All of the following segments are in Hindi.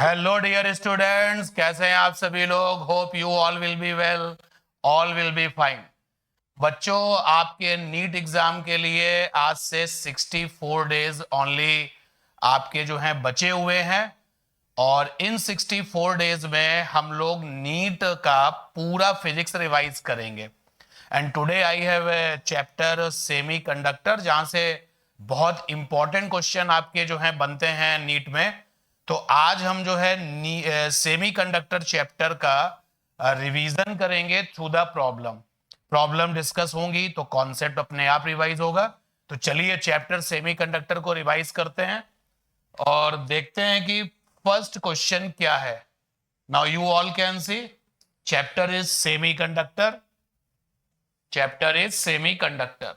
हेलो डियर स्टूडेंट्स, कैसे हैं आप सभी लोग। Hope you all will be well, all will be fine. बच्चों, आपके नीट एग्जाम के लिए आज से 64 डेज ओनली आपके जो हैं बचे हुए हैं। और इन 64 डेज में हम लोग नीट का पूरा फिजिक्स रिवाइज करेंगे। And today I have a chapter semi conductor, जहां से बहुत इंपॉर्टेंट क्वेश्चन आपके जो हैं बनते हैं नीट में। तो आज हम जो है सेमी कंडक्टर चैप्टर का रिवीजन करेंगे through the problem. Problem discuss होंगी तो कॉन्सेप्ट अपने आप रिवाइज होगा। तो चलिए चैप्टर सेमी कंडक्टर को रिवाइज करते हैं और देखते हैं कि फर्स्ट क्वेश्चन क्या है। Now you all can see chapter is semi conductor. Chapter is semiconductor,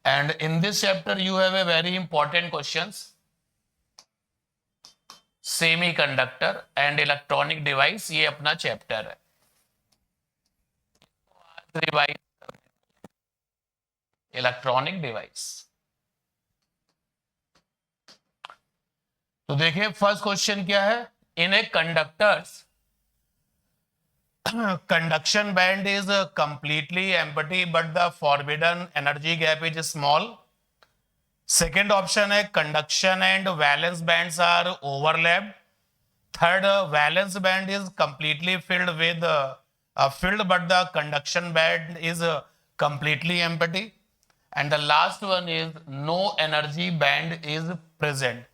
and in this chapter you have a very important questions. Semiconductor and electronic device, ये अपना चैप्टर है। Revise electronic device. तो देखिए फर्स्ट क्वेश्चन क्या है। In a conductors conduction band is completely empty but the forbidden energy gap is small. Second option है conduction and valence bands are overlapped. Third, valence band is completely filled with filled but the conduction band is completely empty. And the last one is no energy band is present.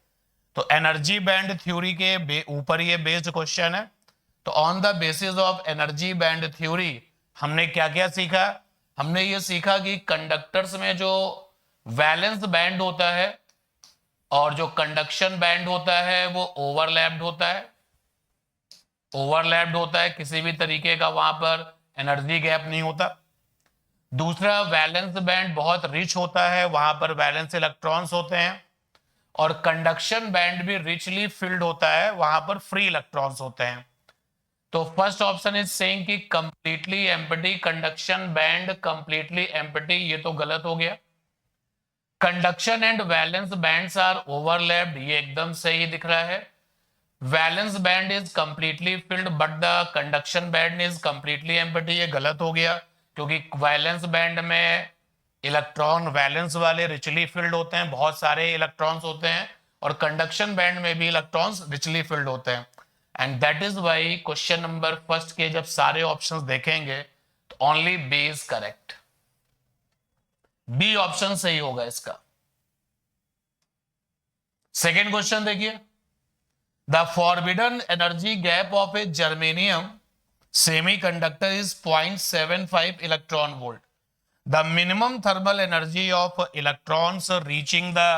तो एनर्जी बैंड थ्योरी के ऊपर ये बेस्ड क्वेश्चन है। तो on the basis of energy band theory हमने क्या क्या सीखा। हमने ये सीखा कि कंडक्टर्स में जो वैलेंस बैंड होता है और जो कंडक्शन बैंड होता है वो ओवरलैप्ड होता है। ओवरलैप्ड होता है, किसी भी तरीके का वहां पर एनर्जी गैप नहीं होता। दूसरा, वैलेंस बैंड बहुत रिच होता है, वहां पर वैलेंस इलेक्ट्रॉन्स होते हैं। और कंडक्शन बैंड भी रिचली फिल्ड होता है, वहां पर फ्री इलेक्ट्रॉन्स होते हैं। तो फर्स्ट ऑप्शन इज सेइंग कि completely empty, conduction band completely empty, ये तो गलत हो गया। Conduction and valence bands are overlapped, ये एकदम सही दिख रहा है। Valence band is completely filled but the conduction band is completely empty, ये गलत हो गया, क्योंकि वैलेंस बैंड में इलेक्ट्रॉन वैलेंस वाले रिचली फिल्ड होते हैं, बहुत सारे इलेक्ट्रॉन्स होते हैं। और कंडक्शन बैंड में भी इलेक्ट्रॉन्स रिचली फिल्ड होते हैं। And that is why question number first के जब सारे ऑप्शंस देखेंगे तो only B is correct. B option सही होगा इसका। सेकेंड क्वेश्चन देखिए। The forbidden energy gap of a germanium semiconductor is 0.75 electron volt. The minimum thermal energy of electrons reaching the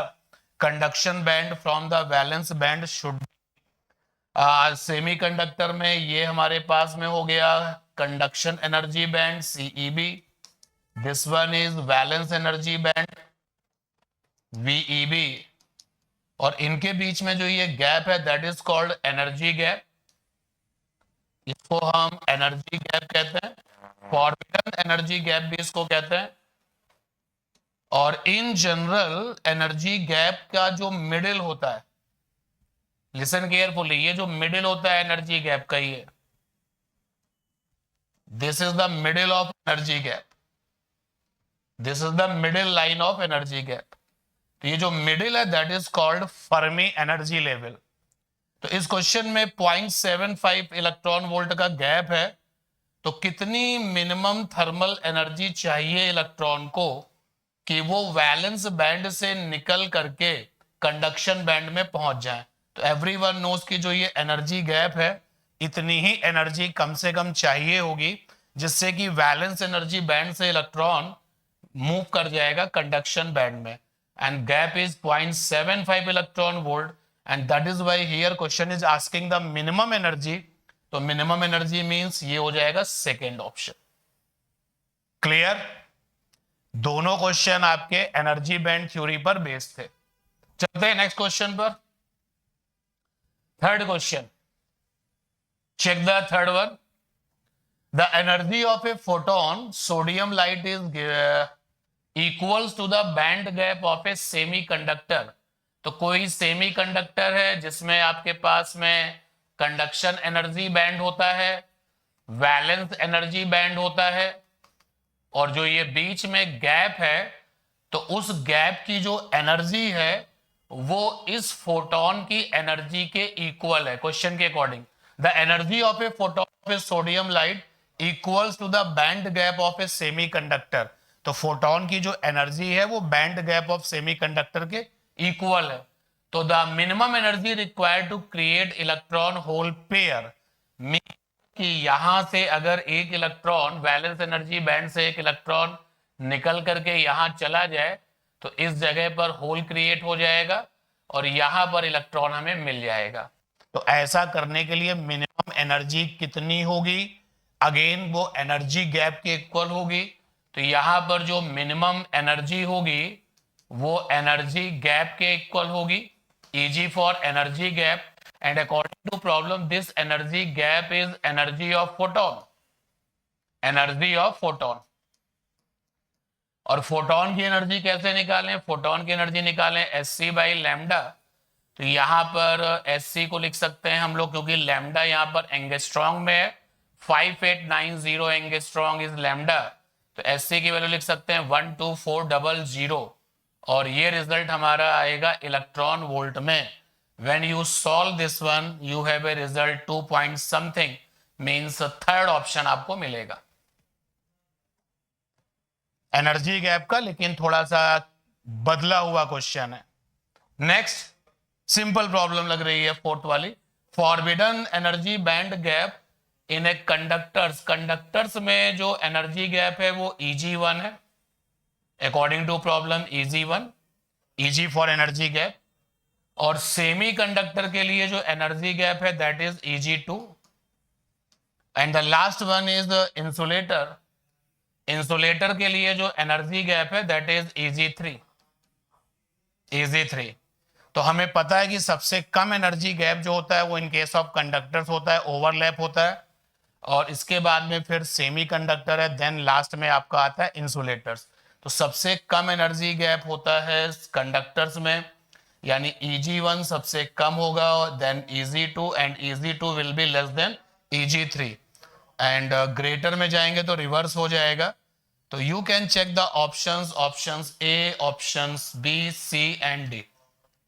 conduction band from the valence band should semiconductor में ये हमारे पास में हो गया conduction energy band CEB। This one is valence energy band VEB। और इनके बीच में जो ये गैप है that is called energy gap. इसको हम एनर्जी गैप कहते हैं, फॉरबिडन एनर्जी गैप भी इसको कहते हैं। और इन जनरल एनर्जी गैप का जो मिडिल होता है, लिसन केयरफुली, ये जो मिडिल होता है एनर्जी गैप का, ये this is the middle of energy gap, this is the middle line of energy gap. तो ये जो मिडिल है that is called Fermi energy level. तो इस क्वेश्चन में 0.75 इलेक्ट्रॉन वोल्ट का गैप है, तो कितनी मिनिमम थर्मल एनर्जी चाहिए इलेक्ट्रॉन को कि वो वैलेंस बैंड से निकल करके कंडक्शन बैंड में पहुंच जाए। तो एवरीवन नोज की जो ये एनर्जी गैप है, इतनी ही एनर्जी कम से कम चाहिए होगी जिससे कि वैलेंस एनर्जी बैंड से इलेक्ट्रॉन मूव कर जाएगा कंडक्शन बैंड में। And gap is 0.75 electron volt, and that is why here question is asking the minimum energy. तो मिनिमम एनर्जी मींस ये हो जाएगा सेकेंड ऑप्शन। क्लियर? दोनों क्वेश्चन आपके एनर्जी बैंड थ्योरी पर बेस्ड थे। चलते हैं नेक्स्ट क्वेश्चन पर। Third question, check the third one. The energy of a photon, sodium light, is equals to the band gap of a semiconductor तो कोई सेमीकंडक्टर है जिसमें आपके पास में कंडक्शन एनर्जी बैंड होता है, वैलेंस एनर्जी बैंड होता है, और जो ये बीच में गैप है तो उस गैप की जो एनर्जी है वो इस फोटोन की एनर्जी के इक्वल है। क्वेश्चन के according the energy of a photon of a sodium light equals to the band gap of a semiconductor. तो फोटोन की जो एनर्जी है वो बैंड गैप ऑफ सेमीकंडक्टर के इक्वल है। तो the minimum energy required to create electron hole pair कि यहां से अगर एक इलेक्ट्रॉन वैलेंस एनर्जी बैंड से एक इलेक्ट्रॉन निकल करके यहां चला जाए तो इस जगह पर होल क्रिएट हो जाएगा और यहां पर इलेक्ट्रॉन हमें मिल जाएगा। तो ऐसा करने के लिए मिनिमम एनर्जी कितनी होगी? अगेन वो एनर्जी गैप के इक्वल होगी। तो यहां पर जो मिनिमम एनर्जी होगी वो एनर्जी गैप के इक्वल होगी, Eg for energy gap, and according to problem this energy gap is energy of photon, energy of photon। और फोटोन की एनर्जी कैसे निकालें? फोटोन की एनर्जी निकालें Sc बाई लैम्डा। तो यहां पर Sc को लिख सकते हैं हम लोग, क्योंकि लैम्डा यहां पर एंगस्ट्रॉन्ग में है, 5890 एंगस्ट्रॉन्ग इज लैम्डा। तो Sc की वैल्यू लिख सकते हैं 12400 और ये रिजल्ट हमारा आएगा इलेक्ट्रॉन वोल्ट में। When you solve this one, you have a result 2 point something, means third option आपको मिलेगा एनर्जी गैप का, लेकिन थोड़ा सा बदला हुआ क्वेश्चन है। नेक्स्ट सिंपल प्रॉब्लम लग रही है फोर्थ वाली। Forbidden energy band gap in a conductors, conductors में जो एनर्जी गैप है वो Eg1 है according to problem, Eg1, Eg for energy gap. और सेमीकंडक्टर के लिए जो एनर्जी गैप है that is Eg2 and the last one is insulator, insulator के लिए जो एनर्जी गैप है दैट इज Eg3, Eg3। तो हमें पता है कि सबसे कम एनर्जी गैप जो होता है वो इन केस ऑफ कंडक्टर्स होता है, ओवरलैप होता है, और इसके बाद में फिर सेमीकंडक्टर है, देन लास्ट में आपका आता है इंसुलेटर्स। तो सबसे कम एनर्जी गैप होता है कंडक्टर्स में, यानी Eg1 सबसे कम होगा, then Eg2 and Eg2 will be less than Eg3 and greater में जाएंगे तो रिवर्स हो जाएगा। तो you can check the options, options A, options B, C and D.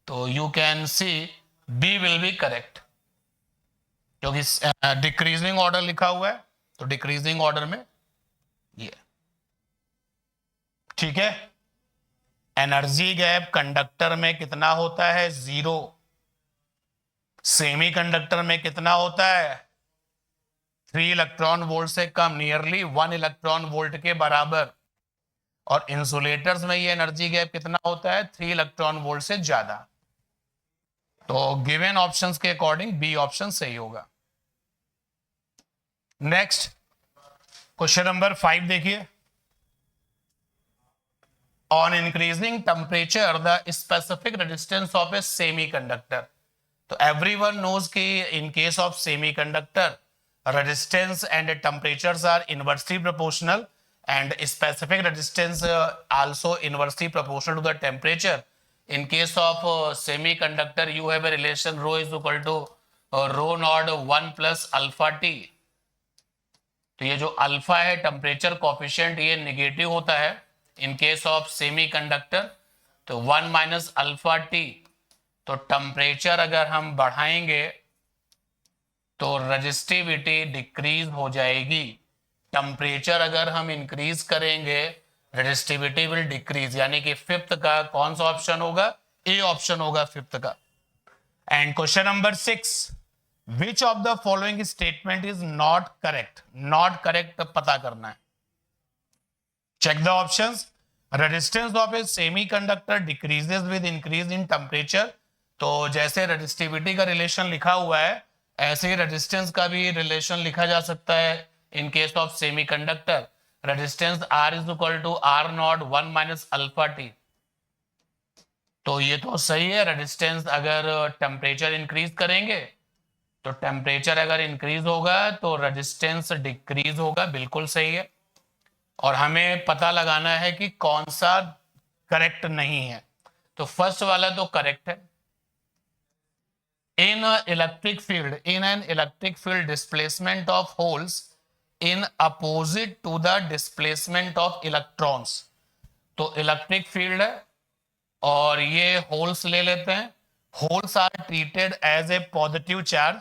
तो you can see B will be correct, क्योंकि डिक्रीजिंग ऑर्डर लिखा हुआ है, तो डिक्रीजिंग ऑर्डर में ये ठीक है। एनर्जी गैप कंडक्टर में कितना होता है? 0। सेमीकंडक्टर में कितना होता है? 3 इलेक्ट्रॉन वोल्ट से कम, नियरली 1 इलेक्ट्रॉन वोल्ट के बराबर। और इंसुलेटर्स में ये एनर्जी गैप कितना होता है? 3 इलेक्ट्रॉन वोल्ट से ज्यादा। तो गिवन ऑप्शंस के अकॉर्डिंग बी ऑप्शन सही होगा। नेक्स्ट क्वेश्चन नंबर 5 देखिए। On increasing temperature, the specific resistance of a semiconductor. तो everyone knows कि in case of semiconductor, resistance and temperatures are inversely proportional, and specific resistance also inversely proportional to the temperature. In case of semiconductor, you have a relation rho is equal to rho naught 1 plus alpha t. तो ये जो अल्फा है टेम्परेचर कोफिशिएंट, ये नेगेटिव होता है इन केस ऑफ सेमीकंडक्टर, तो 1 माइनस अल्फा टी। तो टेम्परेचर अगर हम बढ़ाएंगे तो रेजिस्टिविटी डिक्रीज हो जाएगी, टेम्परेचर अगर हम इंक्रीज करेंगे रेजिस्टिविटी विल डिक्रीज, यानी कि फिफ्थ का कौन सा ऑप्शन होगा? ए ऑप्शन होगा फिफ्थ का। And question number 6, which of the following statement is not correct? Not correct पता करना है। Check the options. Resistance of a semiconductor decreases with increase in temperature. तो जैसे रेजिस्टिविटी का रिलेशन लिखा हुआ है ऐसे ही रेजिस्टेंस का भी रिलेशन लिखा जा सकता है in case of semiconductor. Resistance R is equal to R naught 1 minus alpha T. तो ये तो सही है, रेजिस्टेंस अगर टेम्परेचर इंक्रीज करेंगे तो टेम्परेचर अगर इंक्रीज होगा तो रेजिस्टेंस डिक्रीज होगा, बिल्कुल सही है। और हमें पता लगाना है कि कौन सा करेक्ट नहीं है। तो फर्स्ट वाला तो करेक्ट है, in an electric field displacement of holes in opposite to the displacement of electrons. तो इलेक्ट्रिक फील्ड है और ये होल्स ले लेते हैं. Holes are treated as a positive charge.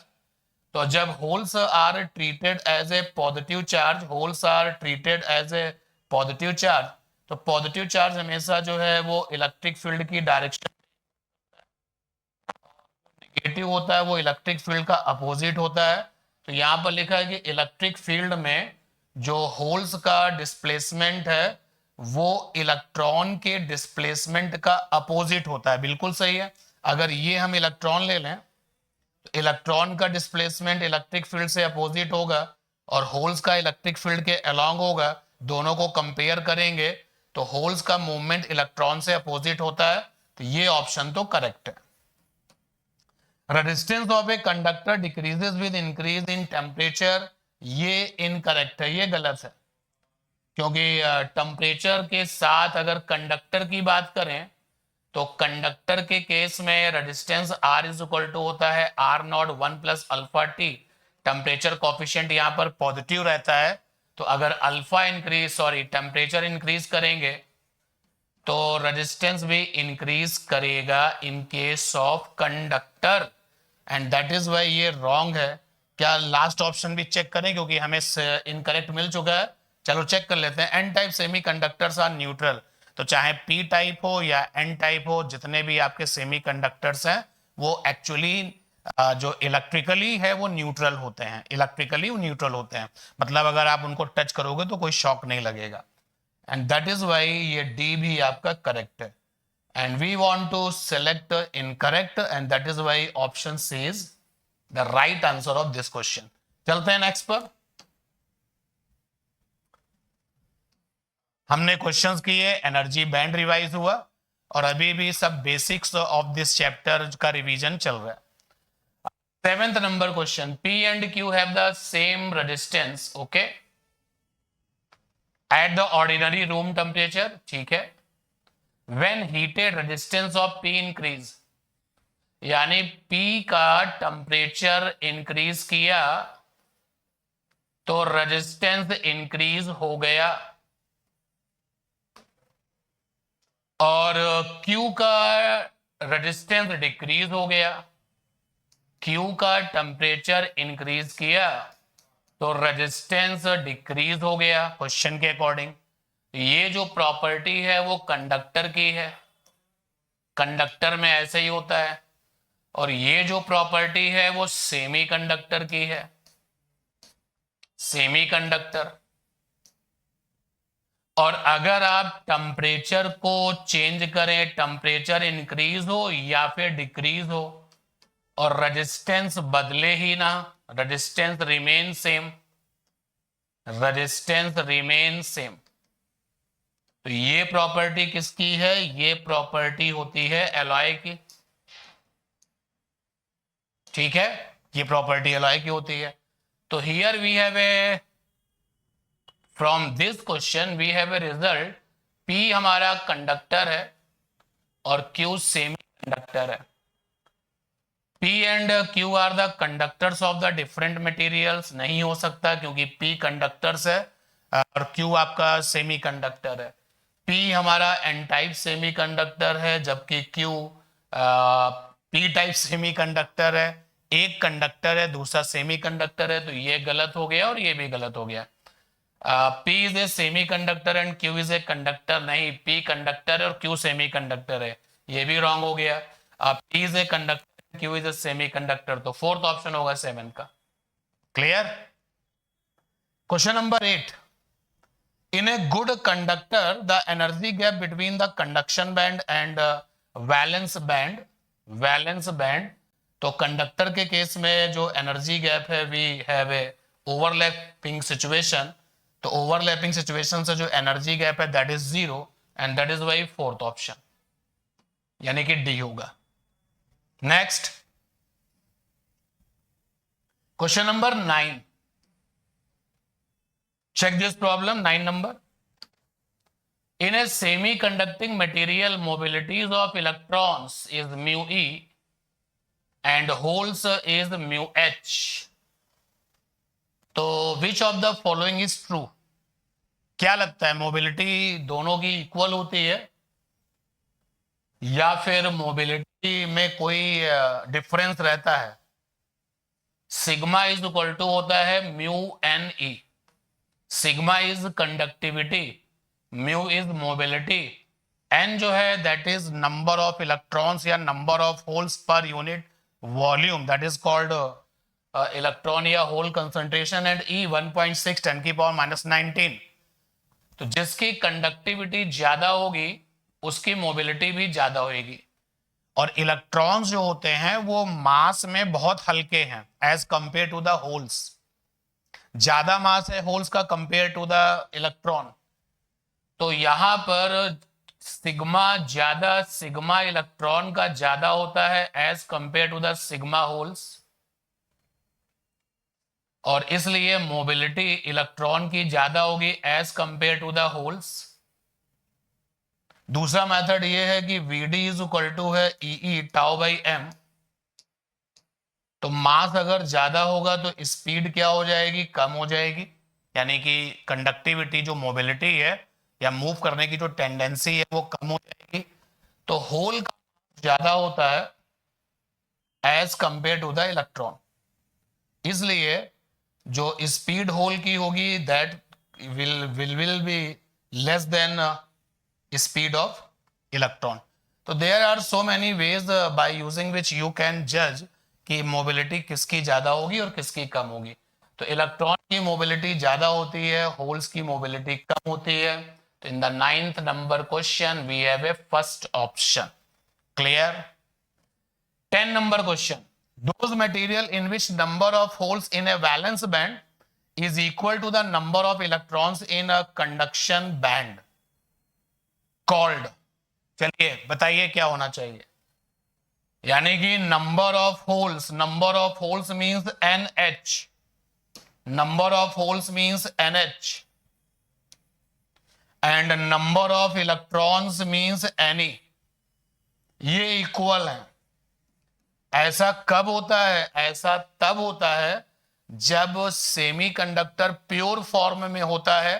तो जब holes are treated as a positive charge, holes are treated as a positive charge, तो पॉजिटिव चार्ज हमेशा जो है वो इलेक्ट्रिक फील्ड की डायरेक्शन, नेगेटिव होता है वो इलेक्ट्रिक फील्ड का अपोजिट होता है. तो यहां पर लिखा है कि इलेक्ट्रिक फील्ड में जो होल्स का डिस्प्लेसमेंट है वो इलेक्ट्रॉन के डिस्प्लेसमेंट का अपोजिट होता है. बिल्कुल सही है. अगर ये हम इलेक्ट्रॉन ले लें तो इलेक्ट्रॉन का डिस्प्लेसमेंट इलेक्ट्रिक फील्ड से अपोजिट होगा और होल्स का इलेक्ट्रिक फील्ड के अलोंग होगा. दोनों को कंपेयर करेंगे तो होल्स का मूवमेंट इलेक्ट्रॉन से अपोजिट होता है. तो ये ऑप्शन तो करेक्ट है. Resistance of a conductor decreases with increase in temperature, ये इनकरेक्ट है, ये गलत है. क्योंकि टेम्परेचर के साथ अगर कंडक्टर की बात करें तो कंडक्टर के केस में resistance R is equal to होता है R0 1 plus alpha T. Temperature coefficient यहाँ पर पॉजिटिव रहता है. तो अगर टेम्परेचर इंक्रीज करेंगे तो रेजिस्टेंस भी इंक्रीज करेगा in case of conductor, and that is why ये रॉन्ग है. क्या लास्ट ऑप्शन भी चेक करें क्योंकि हमें इनकरेक्ट मिल चुका है. चलो चेक कर लेते हैं. N type semiconductors are neutral. तो चाहे पी टाइप हो या एन टाइप हो, जितने भी आपके सेमीकंडक्टर्स हैं वो एक्चुअली जो इलेक्ट्रिकली है वो न्यूट्रल होते हैं. इलेक्ट्रिकली वो न्यूट्रल होते हैं, मतलब अगर आप उनको टच करोगे तो कोई शॉक नहीं लगेगा. एंड दैट इज वाई ये डी भी आपका करेक्ट है. And we want to select incorrect, and that is why option C is the right answer of this question. चलते हैं नेक्स्ट पर. हमने क्वेश्चंस किए, एनर्जी बैंड रिवाइज हुआ और अभी भी सब बेसिक्स ऑफ दिस चैप्टर का रिवीजन चल रहा है. 7th number question, P and Q have the same resistance, okay, at the ordinary room temperature. ठीक है. When heated resistance of P increase, यानी P का टेम्परेचर इंक्रीज किया तो रेजिस्टेंस इंक्रीज हो गया और Q का रेजिस्टेंस डिक्रीज हो गया. Q का टेम्परेचर इंक्रीज किया तो रेजिस्टेंस डिक्रीज हो गया क्वेश्चन के अकॉर्डिंग. ये जो प्रॉपर्टी है वो कंडक्टर की है, कंडक्टर में ऐसे ही होता है. और ये जो प्रॉपर्टी है वो सेमीकंडक्टर की है, सेमीकंडक्टर. और अगर आप टेम्परेचर को चेंज करें, टेम्परेचर इंक्रीज हो या फिर डिक्रीज हो और रेजिस्टेंस बदले ही ना, resistance remain same, resistance remain same. तो ये प्रॉपर्टी किसकी है? ये प्रॉपर्टी होती है एलॉय की. ठीक है, ये प्रॉपर्टी एलॉय की होती है. तो here we have a, from this question we have a result, P हमारा कंडक्टर है और Q सेमी कंडक्टर है. P and Q are the conductors of the different materials. नहीं हो सकता क्योंकि P कंडक्टर्स है और Q आपका सेमी कंडक्टर है. P हमारा एन टाइप सेमी कंडक्टर है जबकि Q P type semi conductor है. एक कंडक्टर है, दूसरा सेमी कंडक्टर है. तो ये गलत हो गया और ये भी गलत हो गया. P is a semi conductor and Q is a conductor. नहीं, P कंडक्टर है और Q सेमी कंडक्टर है, ये भी रॉन्ग हो गया. P is a conductor, Q is a semi conductor. तो फोर्थ ऑप्शन होगा 7 का. Clear? Question number 8, in a good conductor the energy gap between the conduction band and valence band, valence band. तो कंडक्टर के केस में जो एनर्जी गैप है we have a overlapping situation. तो ओवरलैपिंग सिचुएशन से जो एनर्जी गैप है that is 0 and that is why fourth option, यानी कि डी होगा. Next question number 9, check this problem. 9 number, in a semi-conducting material mobilities of electrons is mu e and holes is mu h. तो which of the following is true? क्या लगता है, मोबिलिटी दोनों की इक्वल होती है या फिर मोबिलिटी में कोई डिफरेंस रहता है? सिग्मा इज इक्वल टू होता है mu N e. Sigma is conductivity, mu is mobility, n जो है that is number of electrons या नंबर ऑफ होल्स पर unit volume, that is called electron या होल कंसंट्रेशन, एंड ई 1.6 10 की पावर -19. तो जिसकी कंडक्टिविटी ज्यादा होगी उसकी मोबिलिटी भी ज्यादा होगी. और इलेक्ट्रॉन्स जो होते हैं वो मास में बहुत हल्के हैं as compare to the holes. ज्यादा मास है होल्स का कंपेयर टू द इलेक्ट्रॉन. तो यहां पर सिग्मा ज्यादा, सिग्मा इलेक्ट्रॉन का ज्यादा होता है as compare to the sigma holes, और इसलिए मोबिलिटी इलेक्ट्रॉन की ज्यादा होगी as compare to the holes. दूसरा मेथड ये है कि Vd इज इक्वल टू है ई टाउ बाई एम. तो मास अगर ज्यादा होगा तो स्पीड क्या हो जाएगी, कम हो जाएगी. यानी कि कंडक्टिविटी जो मोबिलिटी है या मूव करने की जो टेंडेंसी है वो कम हो जाएगी. तो होल का ज्यादा होता है as compare to the electron. इसलिए जो स्पीड होल की होगी that will be less than speed of electron. तो there are so many ways by using which you can जज कि मोबिलिटी किसकी ज्यादा होगी और किसकी कम होगी. तो इलेक्ट्रॉन की मोबिलिटी ज्यादा होती है, होल्स की मोबिलिटी कम होती है. तो in the 9th number question we have a first option. Clear? 10 number question. Those material in which number of holes in a valence band is equal to the number of electrons in a conduction band called. चलिए बताइए क्या होना चाहिए. यानी कि number of holes means NH. Number of holes means NH and number of electrons means Ne. ये इक्वल है. ऐसा कब होता है? ऐसा तब होता है जब सेमीकंडक्टर प्योर फॉर्म में होता है.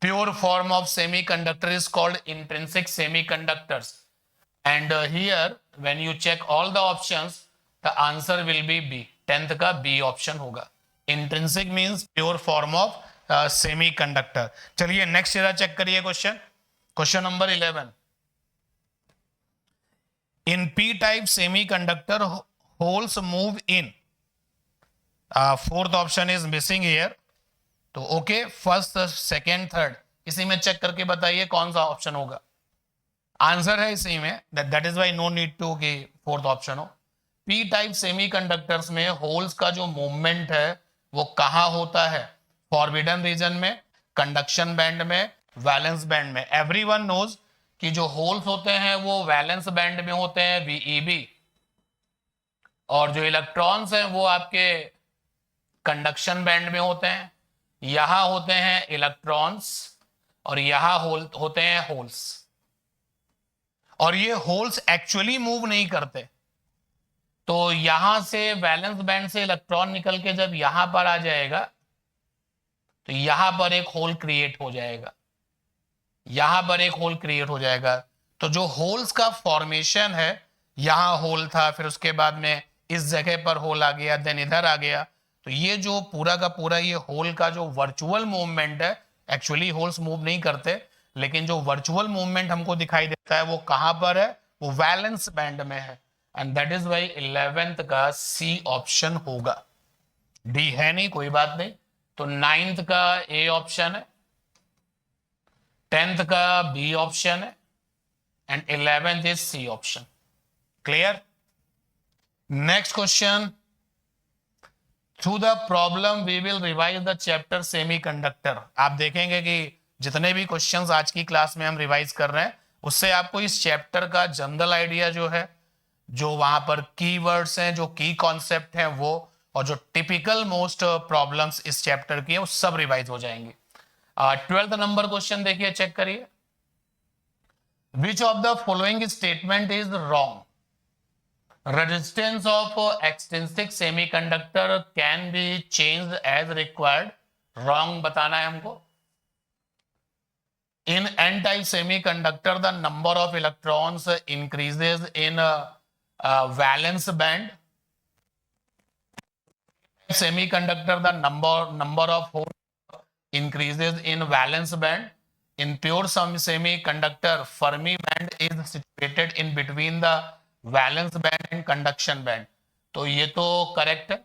Pure form of semiconductor is called intrinsic semiconductors. And here when you check all the options the answer will be B. 10th का बी ऑप्शन होगा. Intrinsic means pure form of semiconductor. चलिए नेक्स्ट जरा चेक करिए question number 11. In p-type semiconductor, holes move in. Fourth option is missing here. तो ओके, फर्स्ट, सेकेंड, थर्ड इसी में चेक करके बताइए कौन सा ऑप्शन होगा. आंसर है इसी में. That is why no need to कि फोर्थ ऑप्शन हो. पी टाइप सेमीकंडक्टर्स में होल्स का जो मूवमेंट है वो कहाँ होता है? फॉरबिडन रीजन में, कंडक्शन बैंड में, वैलेंस बैंड में. एवरीवन नोज कि जो होल्स होते हैं वो वैलेंस बैंड में होते हैं VEB, और जो इलेक्ट्रॉन्स हैं वो आपके कंडक्शन बैंड में होते हैं. यहां होते हैं इलेक्ट्रॉन्स और यहां होते हैं होल्स. और ये होल्स एक्चुअली मूव नहीं करते. तो यहां से वैलेंस बैंड से इलेक्ट्रॉन निकल के जब यहां पर आ जाएगा तो यहां पर एक होल क्रिएट हो जाएगा. यहां पर एक होल क्रिएट हो जाएगा. तो जो होल्स का फॉर्मेशन है, यहां होल था, फिर उसके बाद में इस जगह पर होल आ गया, देन इधर आ गया. तो ये जो पूरा का पूरा ये होल का जो वर्चुअल मूवमेंट है, एक्चुअली होल्स मूव नहीं करते, लेकिन जो वर्चुअल मूवमेंट हमको दिखाई देता है वो कहां पर है? वो वैलेंस बैंड में है. And that is Y 11th का सी ऑप्शन होगा. डी है नहीं, कोई बात नहीं. तो 9th का ए ऑप्शन है, 10th का बी ऑप्शन है, and 11th is C option. Clear? Next question. Through the problem we will revise the chapter semiconductor. आप देखेंगे कि जितने भी क्वेश्चंस आज की क्लास में हम रिवाइज कर रहे हैं उससे आपको इस चैप्टर का जनरल आइडिया जो है, जो वहां पर कीवर्ड्स हैं, जो की कॉन्सेप्ट हैं वो, और जो टिपिकल मोस्ट प्रॉब्लम्स इस चैप्टर की है वो सब रिवाइज हो जाएंगे. 12th नंबर क्वेश्चन देखिए, चेक करिए. Which of the following statement is wrong? Resistance of extrinsic semiconductor can be changed as required, wrong बताना है हमको। In n-type semiconductor, the number of electrons increases in valence band. Semiconductor, the number of holes increases in valence band. In pure semiconductor, Fermi band is situated in between the valence band and conduction band. तो ये तो करेक्ट है।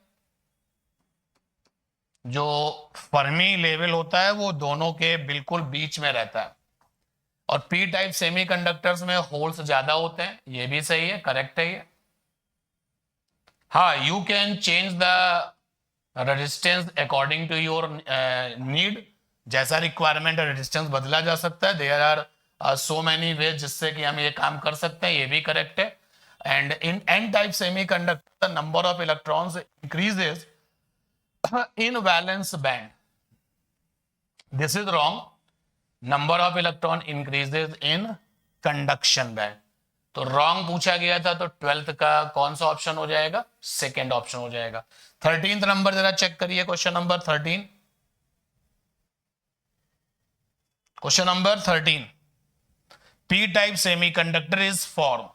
जो फर्मी लेवल होता है वो दोनों के बिल्कुल बीच में रहता है। और पी टाइप सेमीकंडक्टर्स में होल्स ज्यादा होते हैं, ये भी सही है, करेक्ट है ये। हाँ, you can change the resistance according to your need, जैसा रिक्वायरमेंट है रेजिस्टेंस बदला जा सकता है। There are so many ways जिससे कि हम ये काम कर सकते हैं, ये भी करेक्ट है। And in an type semiconductor the number of electrons increases in valence band. This is wrong. Number of electron increases in conduction band. तो रॉन्ग पूछा गया था, तो 12th का कौन सा ऑप्शन हो जाएगा? सेकेंड ऑप्शन हो जाएगा। 13th नंबर जरा चेक करिए, question number 13। Question number 13, P type semiconductor is form.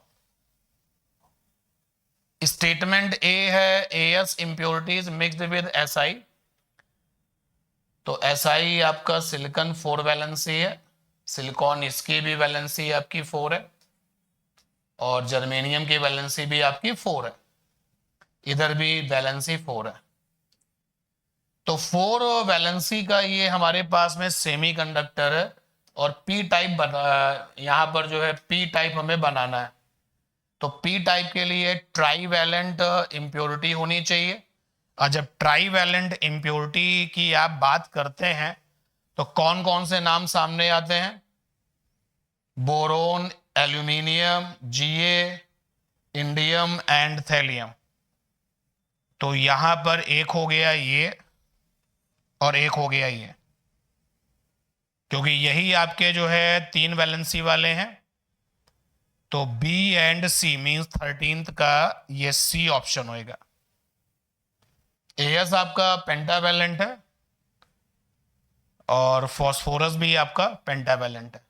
Statement A है S impurities mixed with Si. तो एसआई आपका सिलिकॉन 4 वैलेंसी है, सिलिकॉन इसकी भी वैलेंसी आपकी 4 है, और जर्मेनियम की वैलेंसी भी आपकी 4 है, इधर भी वैलेंसी 4 है। तो 4 वैलेंसी का ये हमारे पास में सेमीकंडक्टर है, और पी टाइप यहां पर जो है पी टाइप हमें बनाना है। तो पी टाइप के लिए ट्राईवैलेंट इंप्योरिटी होनी चाहिए। और जब ट्राईवैलेंट इंप्योरिटी की आप बात करते हैं तो कौन कौन से नाम सामने आते हैं? Boron, aluminium, GA, indium and thallium. तो यहां पर एक हो गया ये और एक हो गया ये, क्योंकि यही आपके जो है 3 वैलेंसी वाले हैं। तो B and C means 13th का ये सी ऑप्शन होएगा। एएस आपका पेंटावैलेंट है और फॉस्फोरस भी आपका पेंटावैलेंट है।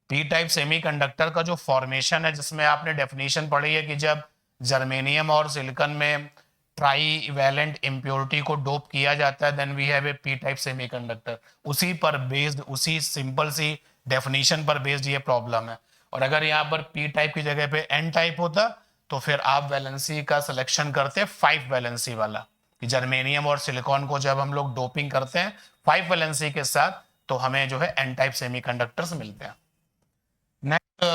पी टाइप सेमीकंडक्टर का जो फॉर्मेशन है, जिसमें आपने डेफिनेशन पढ़ी है कि जब जर्मेनियम और सिलिकॉन में ट्राईवैलेंट इंप्योरिटी को डोप किया जाता है, then we have a P type semiconductor. उसी पर बेस्ड, उसी सिंपल सी डेफिनेशन पर बेस्ड ये प्रॉब्लम है। और अगर यहाँ पर पी टाइप की जगह पे एन टाइप होता तो फिर आप वैलेंसी का सिलेक्शन करते 5 वैलेंसी वाला, कि जर्मेनियम और सिलिकॉन को जब हम लोग डोपिंग करते हैं 5 वैलेंसी के साथ, तो हमें जो है एन टाइप सेमीकंडक्टर्स मिलते हैं। Next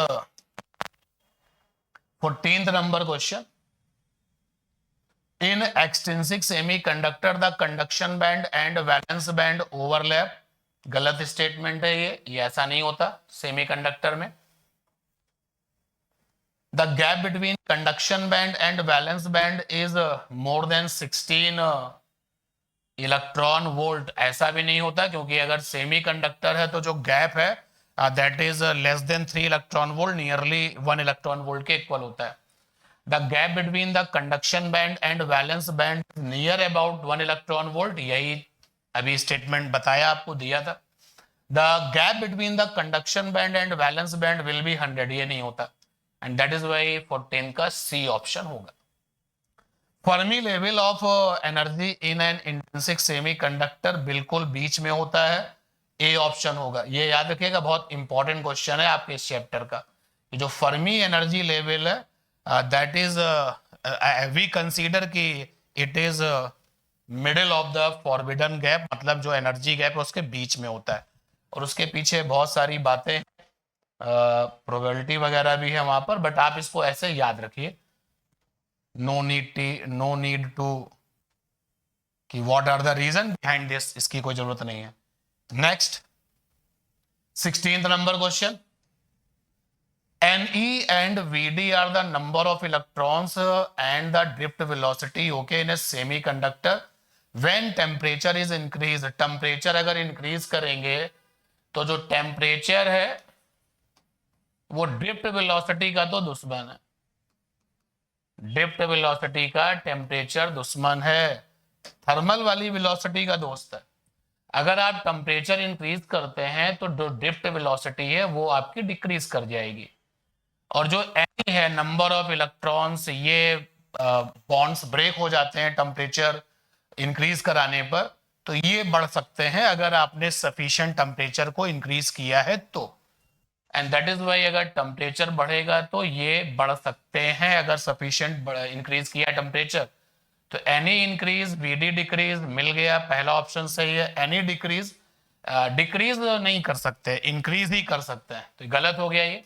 14th number question, in extrinsic semiconductor the conduction band and valence band overlap. गलत स्टेटमेंट है ये ऐसा नहीं होता सेमीकंडक्टर में। The gap between conduction band and valence band is more than 16 electron volt. ऐसा भी नहीं होता, क्योंकि अगर सेमीकंडक्टर है तो जो गैप है that is less than 3 electron volt, nearly 1 electron volt के इक्वल होता है। The gap between the conduction band and valence band near about 1 electron volt, यही अभी स्टेटमेंट बताया आपको दिया था। The gap between the conduction band and valence band will be 100, ये नहीं होता, एंड दैट इज वाई 14 का सी ऑप्शन होगा। Fermi level of energy in an intrinsic semiconductor बिल्कुल बीच में होता है, ए ऑप्शन होगा। ये याद रखिएगा, बहुत इंपॉर्टेंट क्वेश्चन है आपके इस चैप्टर का। जो फर्मी एनर्जी लेवल है दैट इज वी कंसीडर कि it is middle of the forbidden gap, मतलब जो एनर्जी गैप है उसके बीच में होता है। और उसके पीछे बहुत सारी बातें, प्रोबेबिलिटी वगैरह भी है वहां पर, बट आप इसको ऐसे याद रखिए, नो नीड टू कि what are the reason behind this, इसकी कोई जरूरत नहीं है। Next 16th number question, Ne and Vd are the number of electrons and the drift velocity, okay, in a semiconductor when temperature is increased। Temperature अगर इंक्रीज करेंगे तो जो टेम्परेचर है वो ड्रिफ्ट वेलोसिटी का तो दुश्मन है। ड्रिफ्ट वेलोसिटी का टेम्परेचर दुश्मन है, थर्मल वाली वेलोसिटी का दोस्त है। अगर आप टेम्परेचर इंक्रीज करते हैं तो जो ड्रिफ्ट वेलोसिटी है वो आपकी डिक्रीज कर जाएगी। और जो एन है, नंबर ऑफ इलेक्ट्रॉन्स, ये बॉन्ड्स ब्रेक हो जाते हैं टेम्परेचर इंक्रीज कराने पर, तो ये बढ़ सकते हैं अगर आपने सफिशिएंट टेम्परेचर को इंक्रीज किया है तो। एंड दैट इज वाई अगर टेम्परेचर बढ़ेगा तो ये बढ़ सकते हैं अगर सफिशिएंट इंक्रीज किया टेम्परेचर। तो एनी इंक्रीज वीडी डिक्रीज मिल गया, पहला ऑप्शन सही है। एनी डिक्रीज, डिक्रीज नहीं कर सकते, इंक्रीज ही कर सकते हैं, तो गलत हो गया ये।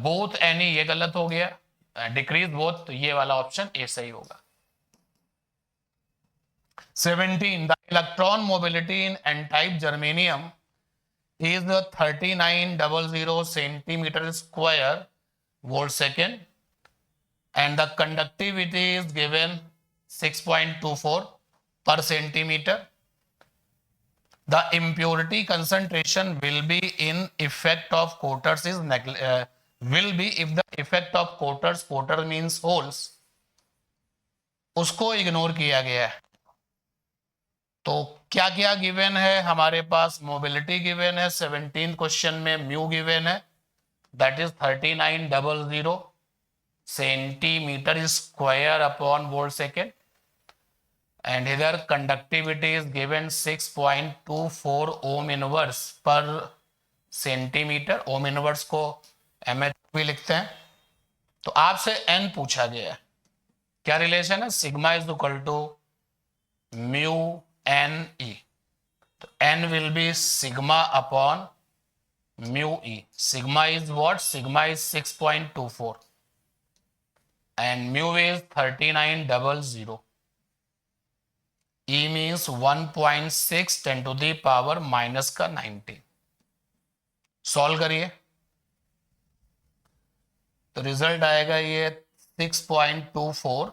बोथ एनी ये गलत हो गया, डिक्रीज बोथ, तो ये वाला ऑप्शन ए सही होगा। 17 the electron mobility in an type germanium is 3900 centimeter square volt second and the conductivity is given 6.24 per centimeter. The impurity concentration will be in effect of coaters is will be if the effect of coaters, coater means holes, उसको इग्नोर किया गया है। तो क्या क्या गिवन है हमारे पास? मोबिलिटी गिवन है 17 क्वेश्चन में, म्यू गिवन है that is 3900 centimetre square upon volt second, and इधर conductivity is given 6.24 ohm inverse per centimetre. Ohm inverse को एमएच भी लिखते हैं। तो आपसे एन पूछा गया है, क्या रिलेशन है? Sigma is equal to mu N E, तो N will be sigma upon mu E. Sigma is what? Sigma is 6.24 and mu is 3900. E means 1.6 10 to the power minus का 19। सॉल्व करिए तो रिजल्ट आएगा ये 6.24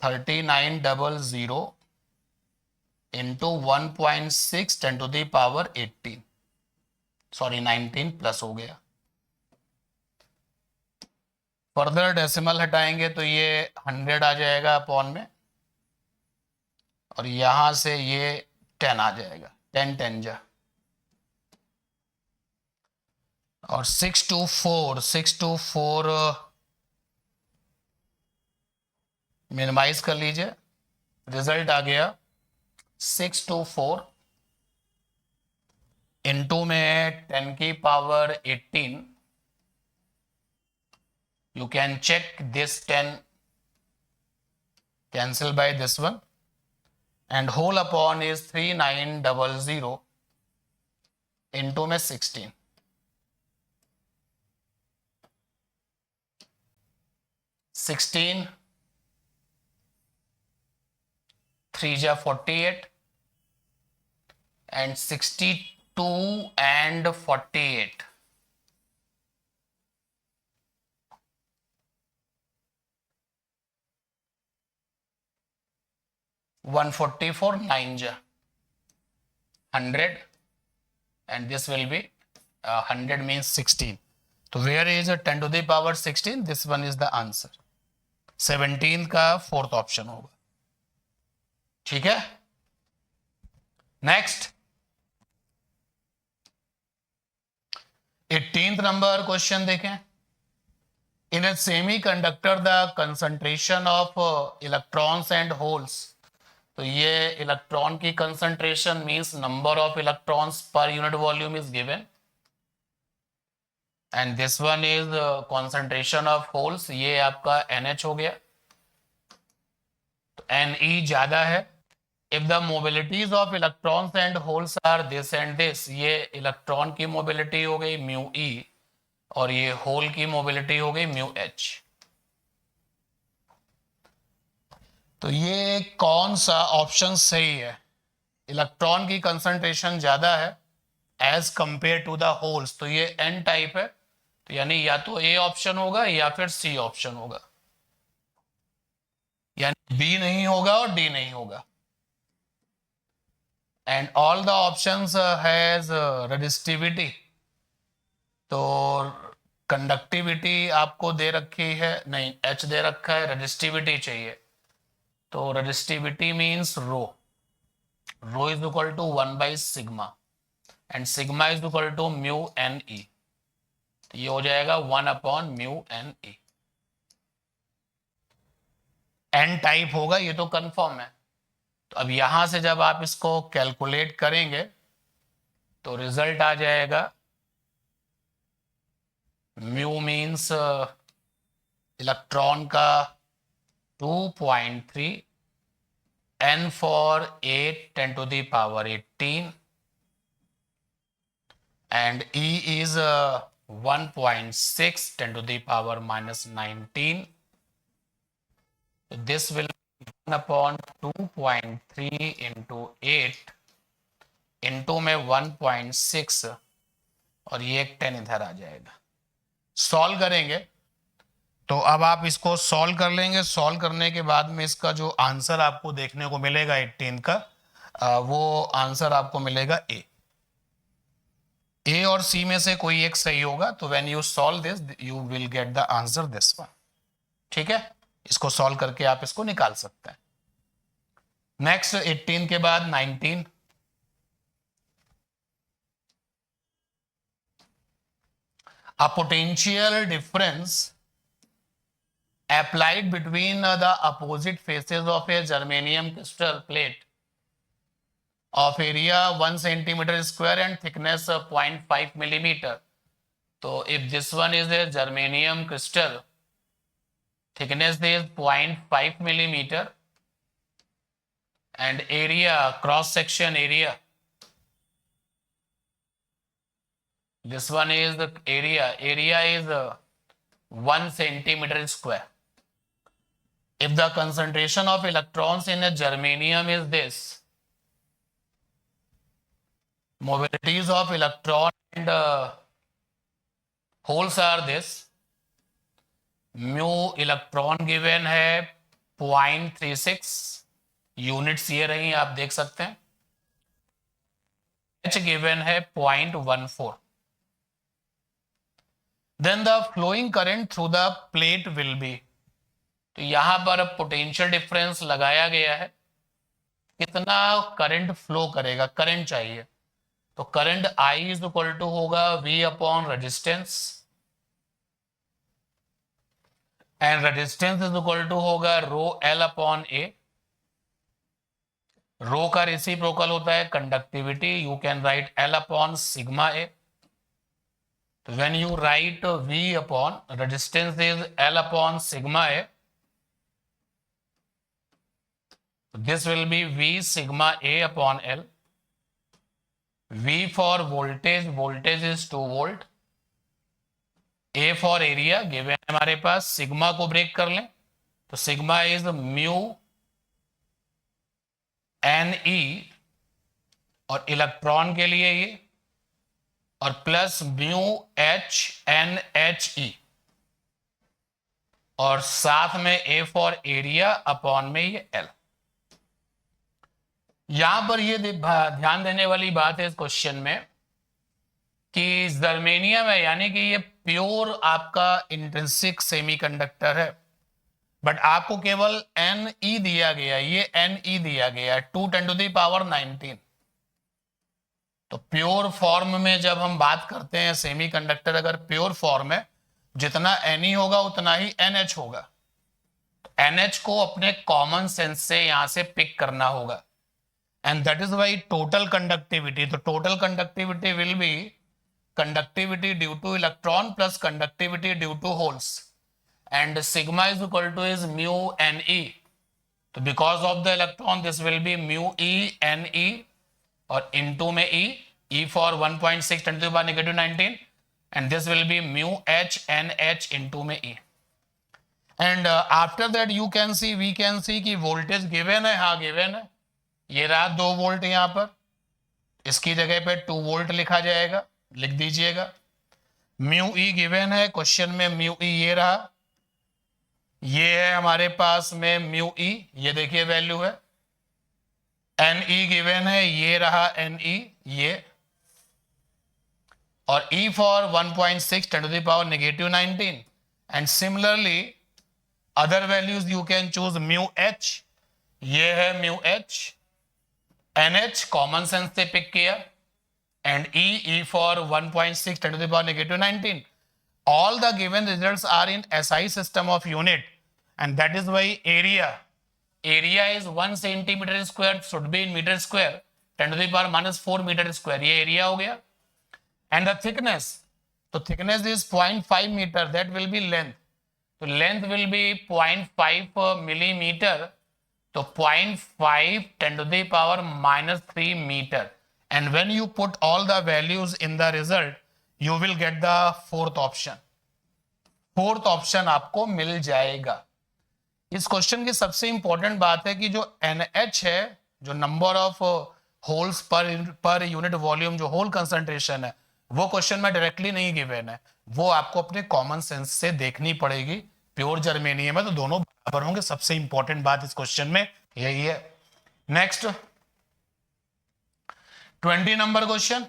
3900 into 1.6 10 to the power 18, sorry 19 plus हो गया। फर्दर डेसिमल हटाएंगे तो ये 100 आ जाएगा अपॉन में, और यहां से ये 10 आ जाएगा, 10 10 जा, और 624 मिनिमाइज कर लीजिए। रिजल्ट आ गया 624 इंटू में 10 की power 18। You can check this 10 cancel by this one, and whole upon is 3900 into में 16, 16 3 जा 48 and 62 and 48, 144 9 ja 100, and this will be 100 means 16. तो where is 10 to the power 16? This one is the answer. 17 का फोर्थ ऑप्शन होगा। ठीक है, नेक्स्ट 18th नंबर क्वेश्चन देखें। In a semiconductor the concentration of electrons and holes, तो ये इलेक्ट्रॉन की concentration means number of electrons per unit volume is given, and this one is concentration of holes, ये आपका NH हो गया, तो Ne ज्यादा है। If the mobilities of electrons and holes are this and this, ये इलेक्ट्रॉन की मोबिलिटी हो गई म्यू E, और ये होल की मोबिलिटी हो गई म्यू H। तो ये कौन सा ऑप्शन सही है? इलेक्ट्रॉन की कंसंट्रेशन ज्यादा है as compare to the holes, तो ये एन टाइप है, तो यानी या तो ए ऑप्शन होगा या फिर सी ऑप्शन होगा, यानी बी नहीं होगा और डी नहीं होगा। And all the options has resistivity, तो कंडक्टिविटी आपको दे रखी है, नहीं H दे रखा है, रेजिस्टिविटी चाहिए, तो resistivity means rho is equal to 1/σ and sigma is equal to mu N E, तो ये हो जाएगा 1/μ/n/e। एन टाइप होगा, ये तो कंफर्म है। तो अब यहां से जब आप इसको कैलकुलेट करेंगे तो रिजल्ट आ जाएगा, म्यू मीन्स इलेक्ट्रॉन का 2.3, n for 8 10 to the power 18 and E is 1.6 10 to the power -19. So this will be 1/2.3 into 8 into में 1.6 और ये एक 10 इधर आ जाएगा। सॉल्व करेंगे तो अब आप इसको सॉल्व कर लेंगे। सॉल्व करने के बाद में इसका जो आंसर आपको देखने को मिलेगा 18 का, वो आंसर आपको मिलेगा ए और सी में से कोई एक सही होगा। तो when you solve this you will get the answer this one. ठीक है, इसको सॉल्व करके आप इसको निकाल सकते हैं। नेक्स्ट 18 के बाद 19, a potential difference applied between the opposite faces of a germanium crystal plate of area 1 centimeter square and thickness 0.5 millimeter. So if this one is a germanium crystal, thickness is 0.5 millimeter and area, cross section area, this one is the area is 1 centimeter square. If the concentration of electrons in a germanium is this, mobilities of electron and holes are this, mu electron given है 0.36, यूनिट्स ये रही आप देख सकते हैं, H given है 0.14, then the flowing current through the plate will be, तो यहां पर पोटेंशियल डिफरेंस लगाया गया है, कितना करंट फ्लो करेगा, करंट चाहिए, तो current I is equal to होगा V upon resistance and resistance is equal to होगा rho L upon A। Rho का रेसिप्रोकल होता है conductivity, you can write L upon sigma A। तो when you write V upon resistance is L upon sigma A, this will be V sigma A upon L. V for voltage, voltage is 2 volt. A for area given है हमारे पास, सिग्मा को ब्रेक कर लें तो sigma is mu N E और इलेक्ट्रॉन के लिए ये, और plus mu H N H E और साथ में A फॉर एरिया अपॉन में ये L। यहां पर ये ध्यान देने वाली बात है इस क्वेश्चन में कि जर्मेनियम है, यानी कि ये प्योर आपका इंट्रिंसिक सेमीकंडक्टर है, बट आपको केवल Ne दिया गया, ये Ne दिया गया है 2 10 to the power 19। तो प्योर फॉर्म में जब हम बात करते हैं सेमीकंडक्टर, अगर प्योर फॉर्म है जितना Ne होगा उतना ही NH होगा, NH को अपने कॉमन सेंस से यहां से पिक करना होगा, and that is why total conductivity, the total conductivity will be conductivity due to electron plus conductivity due to holes, and sigma is equal to is mu Ne. So because of the electron this will be mu E Ne और into में E for 1.6 10 to the power -19 and this will be mu H NH into में E, and after that you can see, we can see कि voltage given है, हाँ given है, ये रहा 2 वोल्ट, यहां पर इसकी जगह पे 2 वोल्ट लिखा जाएगा, लिख दीजिएगा। म्यू ई गिवन है क्वेश्चन में, म्यू ई ये रहा, ये है हमारे पास में म्यू ई, ये देखिए वैल्यू है। एन ई गिवन है, ये रहा एन ई, ये और E for 1.6 10 to the power negative 19 and similarly other values you can choose mu h, ये है mu h, NH common sense से पिक किया and E for 1.6 10 to the power negative 19. All the given results are in SI system of unit and that is why area is 1 centimeter square should be in meter square 10 to the power minus 4 meter square, ये area हो गया. And the thickness, तो thickness is 0.5 meter, that will be length, तो length will be 0.5 millimeter, तो 0.5 10 to the power minus 3 meter. And when you put all the values in the result, you will get the fourth option. Fourth option आपको मिल जाएगा. इस क्वेश्चन की सबसे इंपॉर्टेंट बात है कि जो NH है, जो नंबर ऑफ होल्स पर यूनिट वॉल्यूम, जो होल कंसंट्रेशन है, वो क्वेश्चन में डायरेक्टली नहीं गिवन है, वो आपको अपने कॉमन सेंस से देखनी पड़ेगी. प्योर जर्मेनियम है तो दोनों बराबर होंगे. सबसे इंपॉर्टेंट बात इस क्वेश्चन में यही है. Next 20 number question.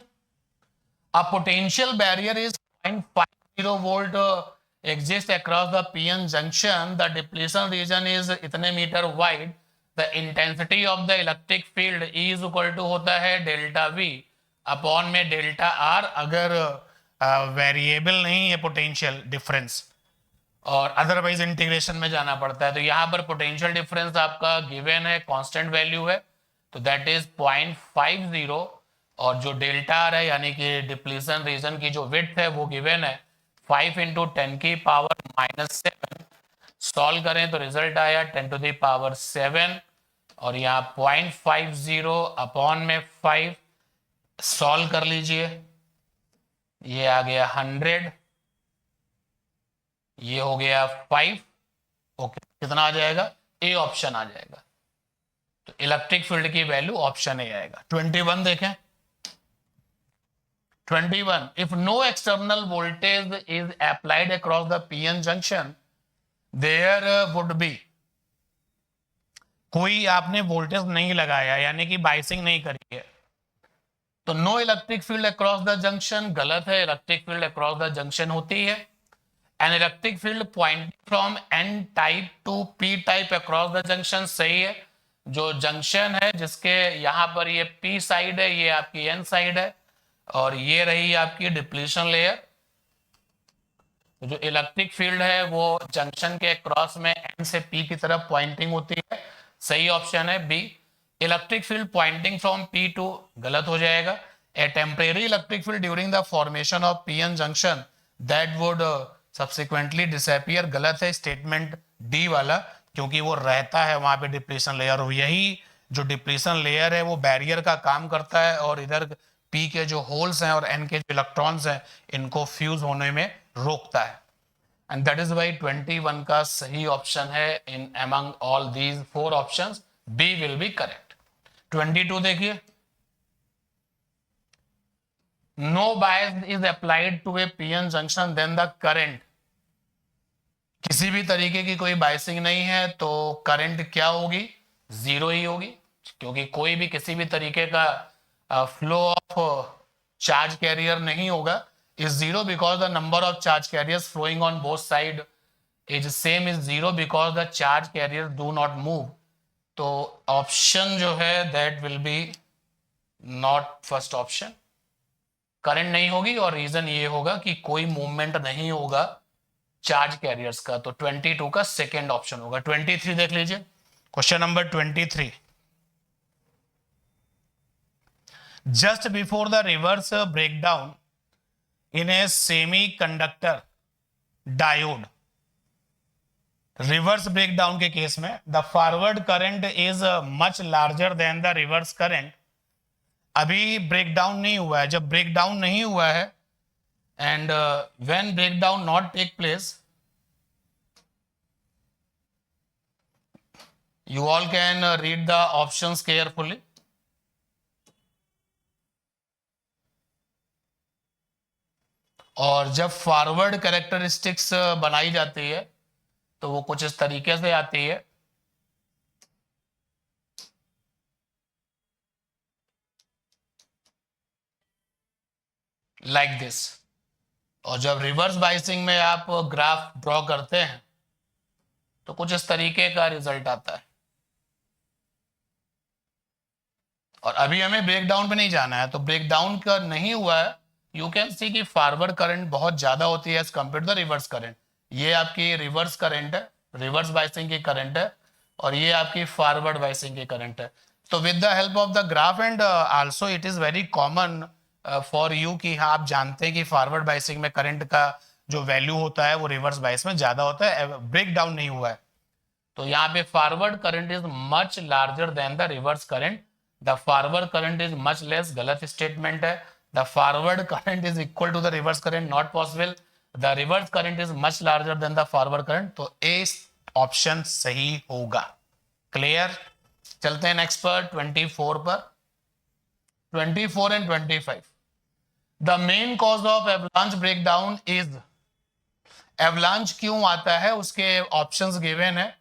A potential barrier is 0.50 volt exists across the PN junction. The depletion region is इतने metre wide. The intensity of the electric field is equal to होता है डेल्टा V अपॉन में डेल्टा R, अगर वेरिएबल नहीं है पोटेंशियल डिफरेंस, और अदरवाइज इंटीग्रेशन में जाना पड़ता है. तो यहाँ पर पोटेंशियल डिफरेंस आपका गिवन है, कांस्टेंट वैल्यू है, तो दैट इज 0.50, और जो डेल्टा आर है यानी कि डिप्लीशन रीजन की जो विड्थ है वो गिवन है 5 इंटू 10 की पावर माइनस 7. सॉल्व करें तो रिजल्ट आया 10 टू दी पावर 7, और यहाँ 0.50 अपॉन में 5. सॉल्व कर लीजिए, ये आ गया 100, ये हो गया 5. ओके, कितना आ जाएगा? ए ऑप्शन आ जाएगा. तो इलेक्ट्रिक फील्ड की वैल्यू ऑप्शन ए आएगा. 21 देखें. 21. If no external voltage is applied across the PN junction, there would be, कोई आपने वोल्टेज नहीं लगाया यानी कि बाइसिंग नहीं करी है, तो no electric field across the junction गलत है. Electric field across the junction होती है. An electric field point from N type to P type across the junction सही है. जो जंक्शन है जिसके यहाँ पर ये पी साइड है, ये आपकी एन साइड है, और ये रही आपकी डिप्लीशन लेयर. तो जो इलेक्ट्रिक फील्ड है वो जंक्शन के क्रॉस में एन से पी की तरफ पॉइंटिंग होती है. सही ऑप्शन है B. Electric field pointing from P to गलत हो जाएगा. A temporary electric field during the formation of PN junction that would subsequently disappear गलत है. स्टेटमेंट डी वाला, क्योंकि वो रहता है वहां पे डिप्लीशन लेयर, और यही जो डिप्लीशन लेयर है वो बैरियर का काम करता है, और इधर पी के जो होल्स हैं और एन के जो इलेक्ट्रॉन्स हैं इनको फ्यूज होने में रोकता है. एंड दैट इज वाई 21 का सही ऑप्शन है in among all these 4 options. B will be correct. 22 देखिए. No bias is applied to a PN junction then the current. किसी भी तरीके की कोई बायसिंग नहीं है तो करंट क्या होगी? जीरो ही होगी, क्योंकि कोई भी किसी भी तरीके का फ्लो ऑफ चार्ज कैरियर नहीं होगा. is zero because the number of charge carriers flowing on both side is same is zero because the charge carriers do not move. तो ऑप्शन जो है that will be not first option. Current नहीं होगी, और रीजन ये होगा कि कोई मूवमेंट नहीं होगा चार्ज कैरियर्स का. तो 22 का सेकेंड ऑप्शन होगा. 23 देख लीजिए. Question number 23. just before the reverse breakdown in a semiconductor diode, reverse breakdown के केस में the forward current is much larger than the reverse current. अभी ब्रेकडाउन नहीं हुआ है. जब ब्रेकडाउन नहीं हुआ है and when breakdown not take place, you all can read the options carefully. और जब फॉरवर्ड कैरेक्टरिस्टिक्स बनाई जाती है तो वो कुछ इस तरीके से आती है. Like this. और जब रिवर्स बाइसिंग में आप ग्राफ ड्रॉ करते हैं तो कुछ इस तरीके का रिजल्ट आता है। और अभी हमें ब्रेकडाउन पे नहीं जाना है, तो ब्रेकडाउन का नहीं हुआ है। यू कैन सी कि फॉरवर्ड करंट बहुत ज्यादा होती है as compare to the reverse current. ये आपकी रिवर्स करंट है, रिवर्स बाइसिंग की करंट है, और ये आपकी फॉरवर्ड बाइसिंग की करंट है। तो with the help of the graph and also it is very common for you कि हाँ आप जानते हैं कि फॉरवर्ड बाइसिंग में करंट का जो वैल्यू होता है वो रिवर्स बाइस में ज्यादा होता है, ब्रेक डाउन नहीं हुआ है। तो यहाँ पे forward current is much larger than the reverse current, the forward current is much less, गलत स्टेटमेंट है। The forward current is equal to the reverse current, not possible. The reverse current is much larger than the forward current, तो ए ऑप्शन सही होगा। क्लियर? चलते हैं नेक्स्ट पर 24 पर। 24 and 25, the main cause of avalanche breakdown is, avalanche क्यों आता है उसके ऑप्शंस गिवन है।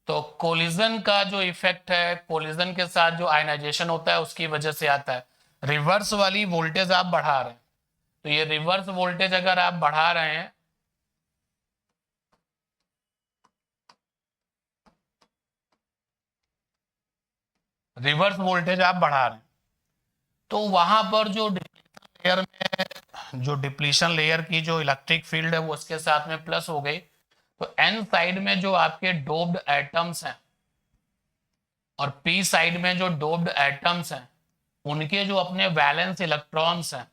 तो कोलिजन का जो इफेक्ट है, कोलिजन के साथ जो आयनाइजेशन होता है उसकी वजह से आता है। रिवर्स वाली वोल्टेज आप बढ़ा रहे हैं, तो ये रिवर्स वोल्टेज अगर आप बढ़ा रहे हैं, रिवर्स वोल्टेज आप बढ़ा रहे हैं, तो वहां पर जो डिप्लीशन लेयर में, जो डिप्लीशन लेयर की जो इलेक्ट्रिक फील्ड है वो उसके साथ में प्लस हो गई। तो एन साइड में जो आपके डोप्ड एटम्स हैं और पी साइड में जो डोप्ड एटम्स हैं उनके जो अपने वैलेंस इलेक्ट्रॉन्स हैं,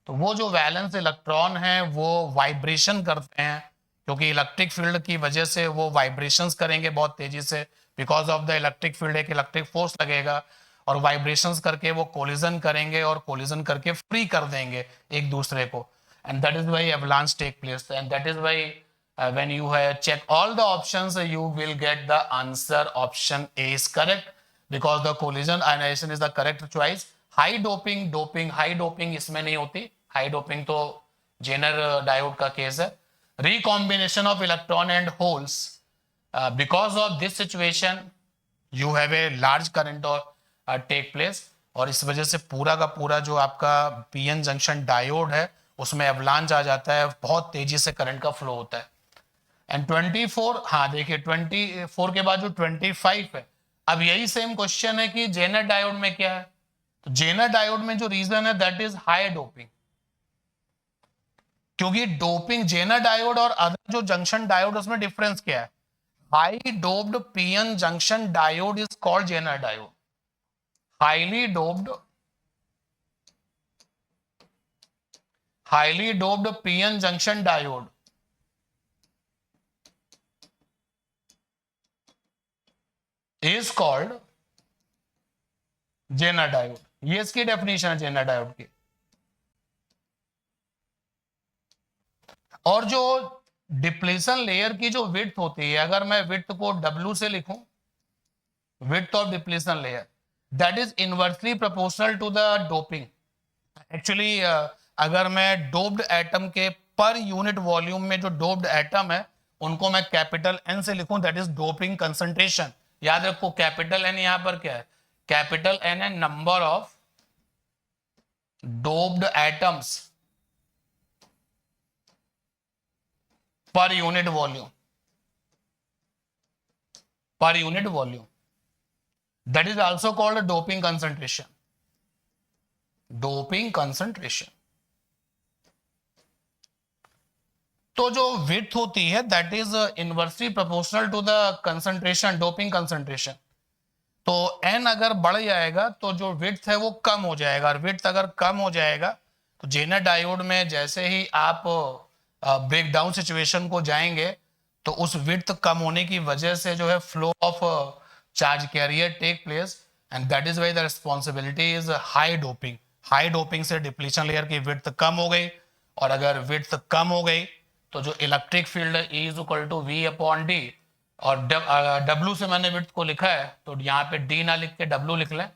तो वो जो वैलेंस इलेक्ट्रॉन हैं वो वाइब्रेशन करते हैं, क्योंकि इलेक्ट्रिक फील्ड की वजह से वो वाइब्रेशंस करेंगे बहुत तेजी से। Because of the electric field एक इलेक्ट्रिक फोर्स लगेगा और वाइब्रेशंस करके वो कोलिजन करेंगे और कोलिजन करके फ्री कर देंगे एक दूसरे को, and that is why avalanche take place. And that is why when you have check all the options, you will get the answer option A is correct, because the collision ionization is the correct choice. High doping high doping इसमें नहीं होती, हाई डोपिंग तो जेनर डायोड का केस है। Recombination of electron and holes, because of this situation you have a large current और टेक प्लेस, और इस वजह से पूरा का पूरा जो आपका पीएन जंक्शन डायोड है उसमें एवलांच आ जाता है, बहुत तेजी से करंट का फ्लो होता है। एंड 24, हाँ देखिए 24 के बाद जो 25 है, अब यही सेम क्वेश्चन है कि जेनर डायोड में क्या है। तो जेनर डायोड में जो रीजन है दैट इज हाई डोपिंग, क्योंकि डोपिंग जेनर डायोड और अदर जो जंक्शन डायोड उसमें डिफरेंस क्या है। High doped PN junction diode is called Zener diode, highly doped PN junction diode is called Zener diode. ये इसकी डेफिनेशन है जेनर डायोड की। और जो डिप्लीशन लेयर की जो विड्थ होती है, अगर मैं विड्थ को W से लिखूं, width of depletion layer that is inversely proportional to the doping. Actually अगर मैं डोप्ड एटम के पर यूनिट वॉल्यूम में जो डोप्ड एटम है उनको मैं कैपिटल N से लिखूं, दैट इज डोपिंग कंसंट्रेशन। याद रखो कैपिटल N यहां पर क्या है, कैपिटल N है number of doped atoms per unit volume, that is also called doping concentration. तो जो विड्थ होती है that is inversely proportional to the concentration, doping concentration. तो n अगर बढ़ जाएगा तो जो विड्थ है वो कम हो जाएगा, और विड्थ अगर कम हो जाएगा तो जेनर डायोड में जैसे ही आप ब्रेकडाउन सिचुएशन को जाएंगे तो उस विड्थ कम होने की वजह से जो है flow of charge carrier take place, and that is why the responsibility is high doping. High doping से डिप्लीशन लेयर की विड्थ कम हो गई, और अगर विड्थ कम हो गई तो जो इलेक्ट्रिक फील्ड है E is equal to V upon D, और W से मैंने विड्थ को लिखा है तो यहाँ पे D ना लिख के W लिख लें,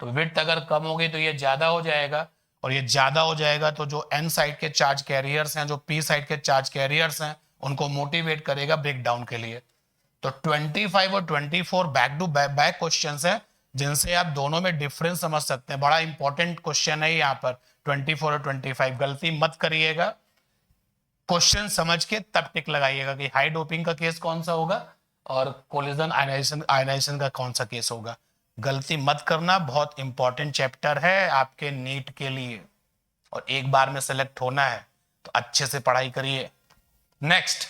तो विड्थ अगर कम हो गई तो ये ज्यादा हो जाएगा, और ये ज्यादा हो जाएगा तो जो N साइड के चार्ज कैरियर्स हैं, जो P साइड के चार्ज कैरियर्स हैं, उनको मोटिवेट करेगा ब्रेक डाउन के लिए। तो 25 और 24 बैक टू बैक क्वेश्चंस हैं जिनसे आप दोनों में डिफरेंस समझ सकते हैं। बड़ा इंपॉर्टेंट क्वेश्चन है यहाँ पर 24 और 25, गलती मत करिएगा। क्वेश्चन समझ के तब टिक लगाइएगा कि हाई डोपिंग का केस कौन सा होगा और कोलिजन आयनाइजेशन का कौन सा केस होगा। गलती मत करना, बहुत इंपॉर्टेंट चैप्टर है आपके नीट के लिए और एक बार में सेलेक्ट होना है, तो अच्छे से पढ़ाई करिए। Next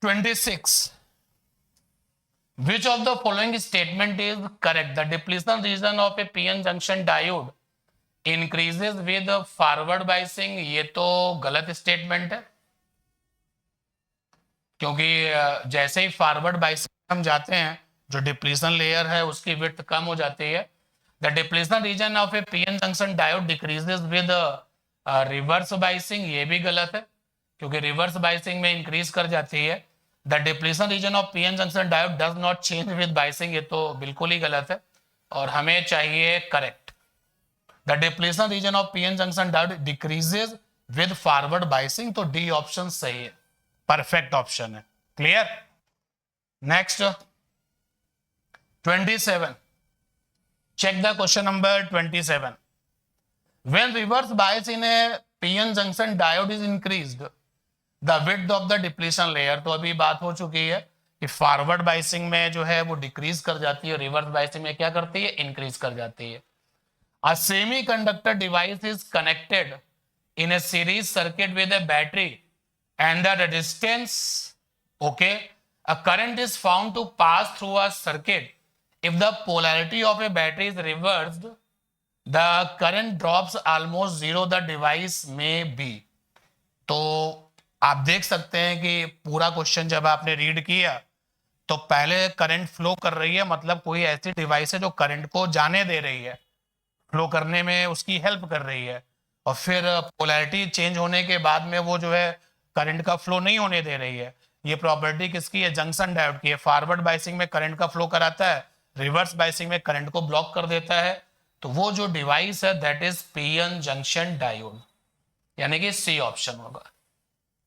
26, which of the following statement is correct? The depletion region of a PN junction diode increases with forward biasing. ये तो गलत स्टेटमेंट है, क्योंकि जैसे ही फॉरवर्ड बाइसिंग हम जाते हैं, जो डिप्लीशन लेयर है उसकी विड्थ कम हो जाती है। The depletion region of A PN junction diode decreases with reverse biasing, ये भी गलत है, क्योंकि रिवर्स बाइसिंग में इंक्रीज कर जाती है। The depletion region of PN junction diode does not change with biasing, ये तो बिल्कुल ही गलत है और हमें चाहिए correct. The depletion region of PN junction diode decreases with forward biasing, तो डी ऑप्शन सही है, परफेक्ट ऑप्शन है। Clear? Next 27, check the question number 27. When reverse bias in a PN junction diode is increased, the width of the depletion layer, तो अभी बात हो चुकी है कि फॉरवर्ड बाइसिंग में जो है वो डिक्रीज कर जाती है, रिवर्स बाइसिंग में क्या करती है, इंक्रीज कर जाती है। A semiconductor device is connected in a series circuit with a battery and the resistance, okay, a current is found to pass through a circuit. If the polarity of a battery is reversed, the current drops almost zero, the device may be. तो आप देख सकते हैं कि पूरा क्वेश्चन जब आपने रीड किया तो पहले करंट फ्लो कर रही है, मतलब कोई ऐसी डिवाइस है जो करंट को जाने दे रही है, फ्लो करने में उसकी हेल्प कर रही है, और फिर पोलैरिटी चेंज होने के बाद में वो जो है करंट का फ्लो नहीं होने दे रही है। ये प्रॉपर्टी किसकी है? जंक्शन डायोड की है। फॉरवर्ड बाइसिंग में करंट का फ्लो कराता है, रिवर्स बाइसिंग में करंट को ब्लॉक कर देता है। तो वो जो डिवाइस है that is PN junction diode, यानी कि सी ऑप्शन होगा,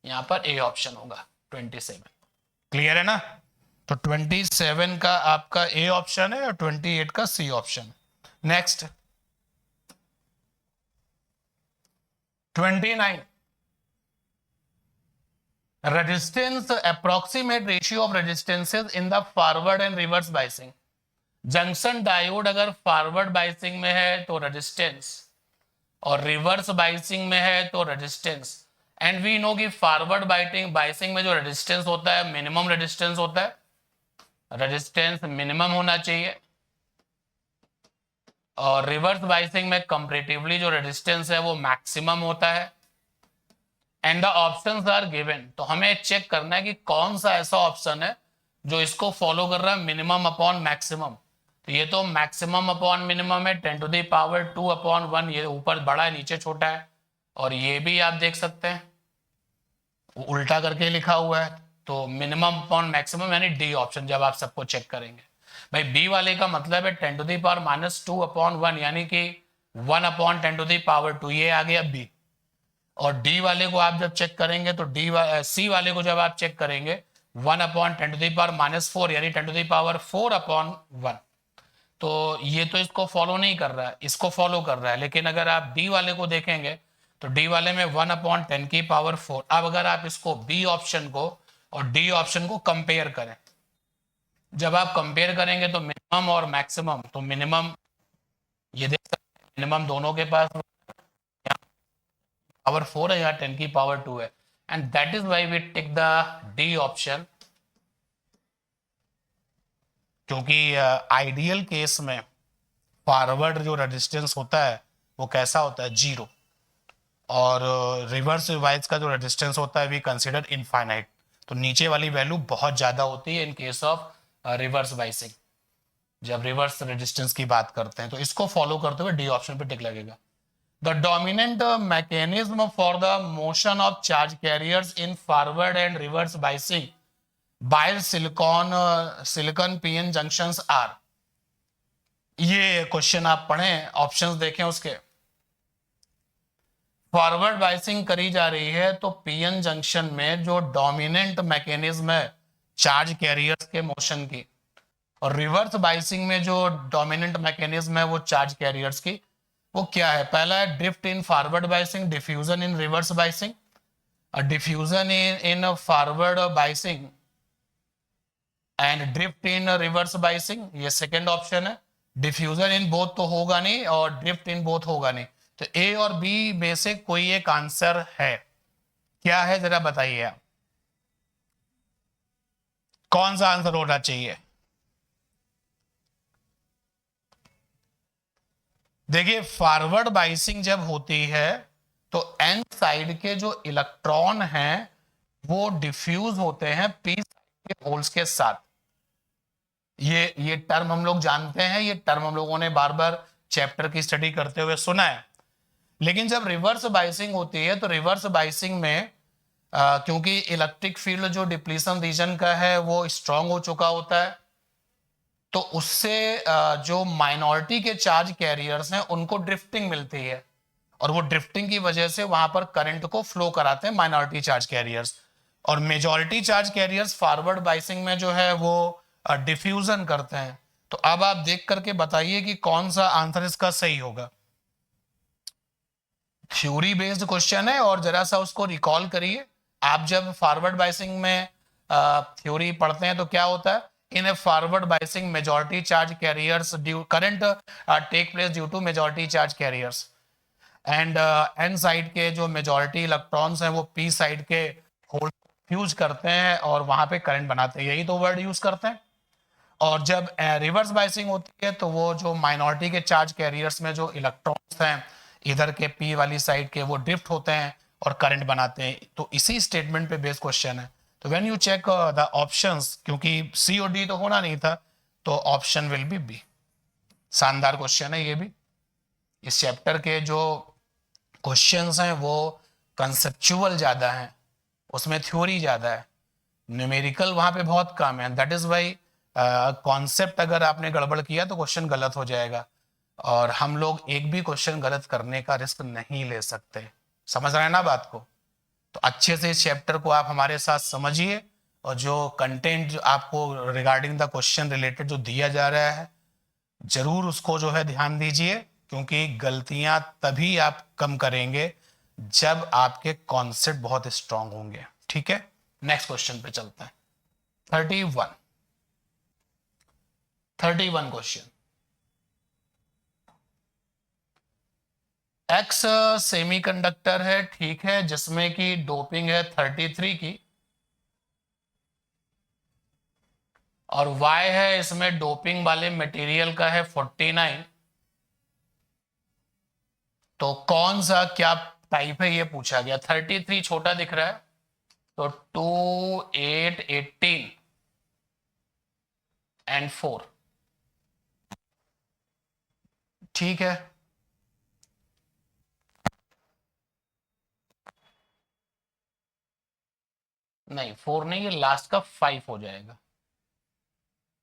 यहाँ पर ए ऑप्शन होगा 27। क्लियर है ना? तो 27 का आपका ए ऑप्शन है और 28 का C option. Next 29, resistance, approximate ratio of resistances in the forward and reverse biasing. Junction diode अगर फॉरवर्ड बाइसिंग में है तो रेजिस्टेंस, और रिवर्स बाइसिंग में है तो रेजिस्टेंस। एंड वी नो कि फॉरवर्ड बाइसिंग में जो रेजिस्टेंस होता है मिनिमम रेजिस्टेंस होता है, रेजिस्टेंस मिनिमम होना चाहिए, और रिवर्स बाइसिंग में कंपैरेटिवली जो रेजिस्टेंस है वो मैक्सिमम होता है। And the options are given, तो हमें चेक करना है कि कौन सा ऐसा ऑप्शन है जो इसको फॉलो कर रहा है, मिनिमम अपॉन मैक्सिमम। तो ये तो मैक्सिमम अपॉन मिनिमम है 10 टू द पावर 2/1, ये ऊपर बड़ा है नीचे छोटा है, और ये भी आप देख सकते हैं उल्टा करके लिखा हुआ है, तो मिनिमम अपॉन मैक्सिमम यानी डी ऑप्शन जब आप सबको चेक करेंगे। भाई बी वाले का मतलब है 10 टू द पावर -2/1, यानी कि 1/10 टू द पावर 2, ये आ गया बी। और डी वाले को आप जब चेक करेंगे तो सी वाले को जब आप चेक करेंगे 1/10 टू द पावर -4, यानी 10 टू द पावर 4/1। तो ये तो इसको फॉलो नहीं कर रहा है, इसको फॉलो कर रहा है। लेकिन अगर आप डी वाले को देखेंगे तो डी वाले में 1/10 की पावर 4। अब अगर आप इसको बी ऑप्शन को और डी ऑप्शन को कंपेयर करें, जब आप कंपेयर करेंगे तो मिनिमम और मैक्सिमम, तो मिनिमम ये देख सकते हैं मिनिमम दोनों के पास पावर 4 है, यहाँ 10 की पावर 2 है, and that is why we tick the D option. क्योंकि आइडियल केस में फॉरवर्ड जो रेजिस्टेंस होता है वो कैसा होता है? 0, और रिवर्स डिवाइस का जो रेजिस्टेंस होता है वी कंसिडर इनफाइनाइट, तो नीचे वाली वैल्यू बहुत ज़्यादा होती है in case of reverse biasing, जब रिवर्स रेजिस्टेंस की बात करते हैं। तो इसको फॉलो करते हुए डी ऑप्शन पे टिक लगेगा। The dominant mechanism for the motion of charge carriers in forward and reverse biasing by silicon PN junctions are. ये क्वेश्चन आप पढ़ें, ऑप्शंस देखें उसके। फॉरवर्ड बाइसिंग करी जा रही है तो पीएन जंक्शन में जो डोमिनेंट मैकेनिज्म है चार्ज कैरियर्स के मोशन की, और रिवर्स बाइसिंग में जो डोमिनेंट मैकेनिज्म है वो चार्ज कैरियर्स की, वो क्या है? पहला है drift in forward biasing, diffusion in reverse biasing. Diffusion in forward biasing and drift in reverse biasing, ये सेकेंड ऑप्शन है। डिफ्यूजन इन बोथ तो होगा नहीं और ड्रिफ्ट इन बोथ होगा नहीं, तो ए और बी में से कोई एक आंसर है। क्या है जरा बताइए आप, कौन सा आंसर होना चाहिए? देखिए, फॉरवर्ड बाइसिंग जब होती है तो एन साइड के जो इलेक्ट्रॉन हैं वो डिफ्यूज होते हैं पी साइड के होल्स के साथ। ये टर्म हम लोग जानते हैं, ये टर्म हम लोगों ने बार बार चैप्टर की स्टडी करते हुए सुना है। लेकिन जब रिवर्स बाइसिंग होती है तो रिवर्स बाइसिंग में क्योंकि इलेक्ट्रिक फील्ड जो डिप्लीशन रीजन का है वो स्ट्रांग हो चुका होता है, तो उससे जो माइनॉरिटी के चार्ज कैरियर्स हैं उनको ड्रिफ्टिंग मिलती है, और वो ड्रिफ्टिंग की वजह से वहां पर करंट को फ्लो कराते हैं माइनॉरिटी चार्ज कैरियर्स। और majority charge carriers forward biasing में जो है वो डिफ्यूजन करते हैं। तो अब आप देख करके बताइए कि कौन सा आंसर इसका सही होगा। थ्योरी बेस्ड क्वेश्चन है और जरा सा उसको रिकॉल करिए। आप जब फॉरवर्ड बाइसिंग में थ्योरी पढ़ते हैं तो क्या होता है? In a forward biasing majority charge carriers due current take place due to majority charge carriers, and N side के जो मेजॉरिटी इलेक्ट्रॉन्स हैं वो पी साइड के होल फ्यूज करते हैं और वहां पे करंट बनाते हैं, यही तो वर्ड यूज करते हैं। और जब रिवर्स बाइसिंग होती है तो वो जो माइनॉरिटी के चार्ज कैरियर्स में जो इलेक्ट्रॉन्स हैं इधर के पी वाली साइड के, वो ड्रिफ्ट होते हैं और करंट बनाते हैं। तो इसी स्टेटमेंट पे बेस्ड क्वेश्चन है। तो when you check the options, क्योंकि सी और डी तो होना नहीं था, तो ऑप्शन विल बी बी। शानदार क्वेश्चन है ये भी। इस चैप्टर के जो क्वेश्चंस हैं वो कंसेप्चुअल ज़्यादा हैं, उसमें थ्योरी ज़्यादा है, न्यूमेरिकल वहाँ पे बहुत कम है। दैट इज़ वाई कॉन्सेप्ट अगर आपने गड़बड़ किया तो क्वेश्चन गलत हो जाएगा, और हम लोग एक भी क्वेश्चन गलत करने का रिस्क नहीं ले सकते। समझ रहे हैं ना बात को? तो अच्छे से इस चैप्टर को आप हमारे साथ समझिए, और जो कंटेंट जो आपको रिगार्डिंग द क्वेश्चन रिलेटेड जो दिया जा रहा है जरूर उसको जो है ध्यान दीजिए, क्योंकि गलतियां तभी आप कम करेंगे जब आपके कॉन्सेप्ट बहुत स्ट्रांग होंगे। ठीक है, नेक्स्ट क्वेश्चन पे चलते हैं। 31 क्वेश्चन। एक्स सेमीकंडक्टर है, ठीक है, जिसमें कि डोपिंग है 33 की, और Y है इसमें डोपिंग वाले मटेरियल का है 49। तो कौन सा क्या टाइप है ये पूछा गया। 33 छोटा दिख रहा है, तो 2, 8, 18 एंड 4, ठीक है। नहीं 4 नहीं, ये लास्ट का 5 हो जाएगा।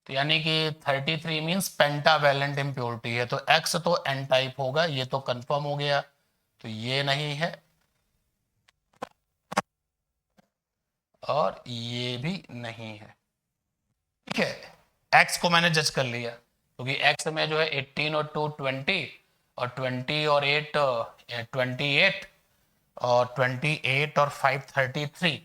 तो यानी कि 33 मीन्स पेंटावेलेंट इम्प्योरिटी है, तो X तो N टाइप होगा, ये तो कंफर्म हो गया। तो ये नहीं है और ये भी नहीं है, ठीक है। X को मैंने जज कर लिया, क्योंकि X में जो है 18 और 2 20, और 20 और 8 28, और 28 और 5 33।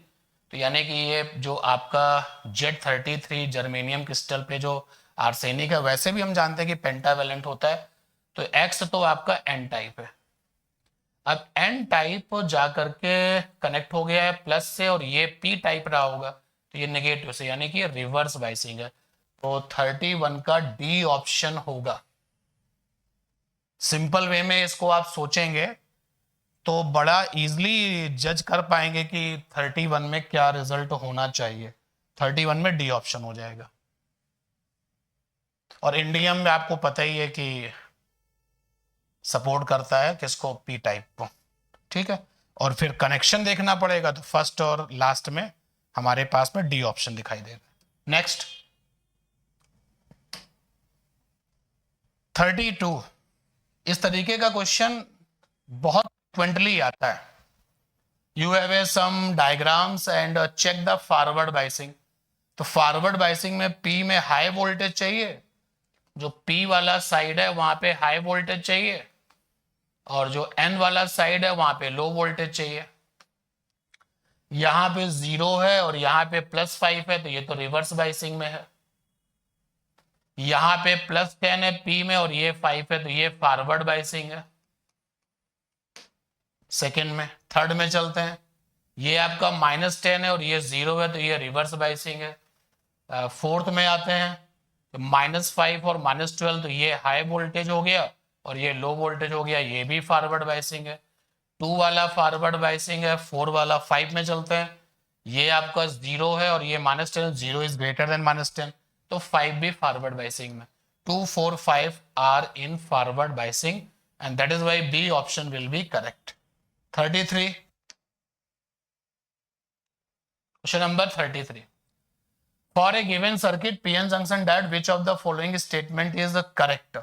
तो यानी कि ये जो आपका Z33 जर्मेनियम क्रिस्टल पे जो आर्सेनिक है, वैसे भी हम जानते हैं कि पेंटावेलेंट होता है, तो X तो आपका N टाइप है। अब N टाइप जा करके कनेक्ट हो गया है प्लस से, और ये P टाइप रहा होगा, तो ये नेगेटिव से, यानी कि रिवर्स बाइसिंग है। तो 31 का डी ऑप्शन होगा। सिंपल वे में इसको आप सोचेंगे तो बड़ा इजीली जज कर पाएंगे कि 31 में क्या रिजल्ट होना चाहिए। 31 में डी ऑप्शन हो जाएगा। और इंडियम में आपको पता ही है कि सपोर्ट करता है किसको, पी टाइप को, ठीक है। और फिर कनेक्शन देखना पड़ेगा, तो फर्स्ट और लास्ट में हमारे पास में डी ऑप्शन दिखाई देगा। नेक्स्ट 32, इस तरीके का क्वेश्चन बहुत फ्रिक्वेंटली आता है। You have some diagrams and check the forward biasing. तो फॉरवर्ड बायसिंग में P में हाई वोल्टेज चाहिए, जो P वाला साइड है वहां पे हाई वोल्टेज चाहिए, और जो N वाला साइड है वहां पे लो वोल्टेज चाहिए। यहां पे 0 है और यहां पे +5 है, तो ये तो रिवर्स बायसिंग में है। यहां पे +10 है P में और ये 5 है, तो ये फॉरवर्ड बायसिंग है। सेकेंड में, थर्ड में चलते हैं। ये आपका -10 है और ये 0 है, तो ये रिवर्स बायसिंग है। फोर्थ में आते हैं, तो -5 और -12, तो ये हाई वोल्टेज हो गया और ये लो वोल्टेज हो गया, ये भी फॉरवर्ड बायसिंग है। 2 वाला फॉरवर्ड बायसिंग है। 4 वाला 5 में चलते हैं, ये आपका 0 है और ये -10, 0 इज ग्रेटर देन -10, तो 5 भी फॉरवर्ड बायसिंग में। 2, 4, 5 are in forward biasing and that is why B option will be correct. 33, question number 33, for a given circuit PN junction diode which of the following statement is correct.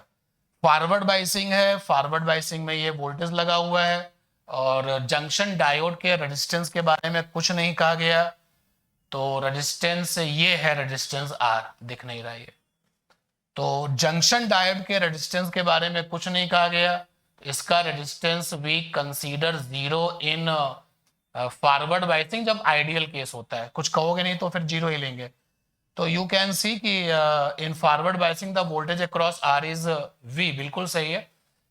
Forward biasing है, फॉरवर्ड बायसिंग में ये वोल्टेज लगा हुआ है और जंक्शन डायोड के रेजिस्टेंस के बारे में कुछ नहीं कहा गया, तो रेजिस्टेंस ये है, रेजिस्टेंस आर दिख नहीं रहा है। तो जंक्शन डायोड के रेजिस्टेंस के बारे में कुछ नहीं कहा गया, इसका resistance we consider 0 in forward biasing, जब आइडियल केस होता है। कुछ कहोगे नहीं तो फिर 0 ही लेंगे। तो यू कैन सी कि in forward biasing the voltage across R is V, बिल्कुल सही है।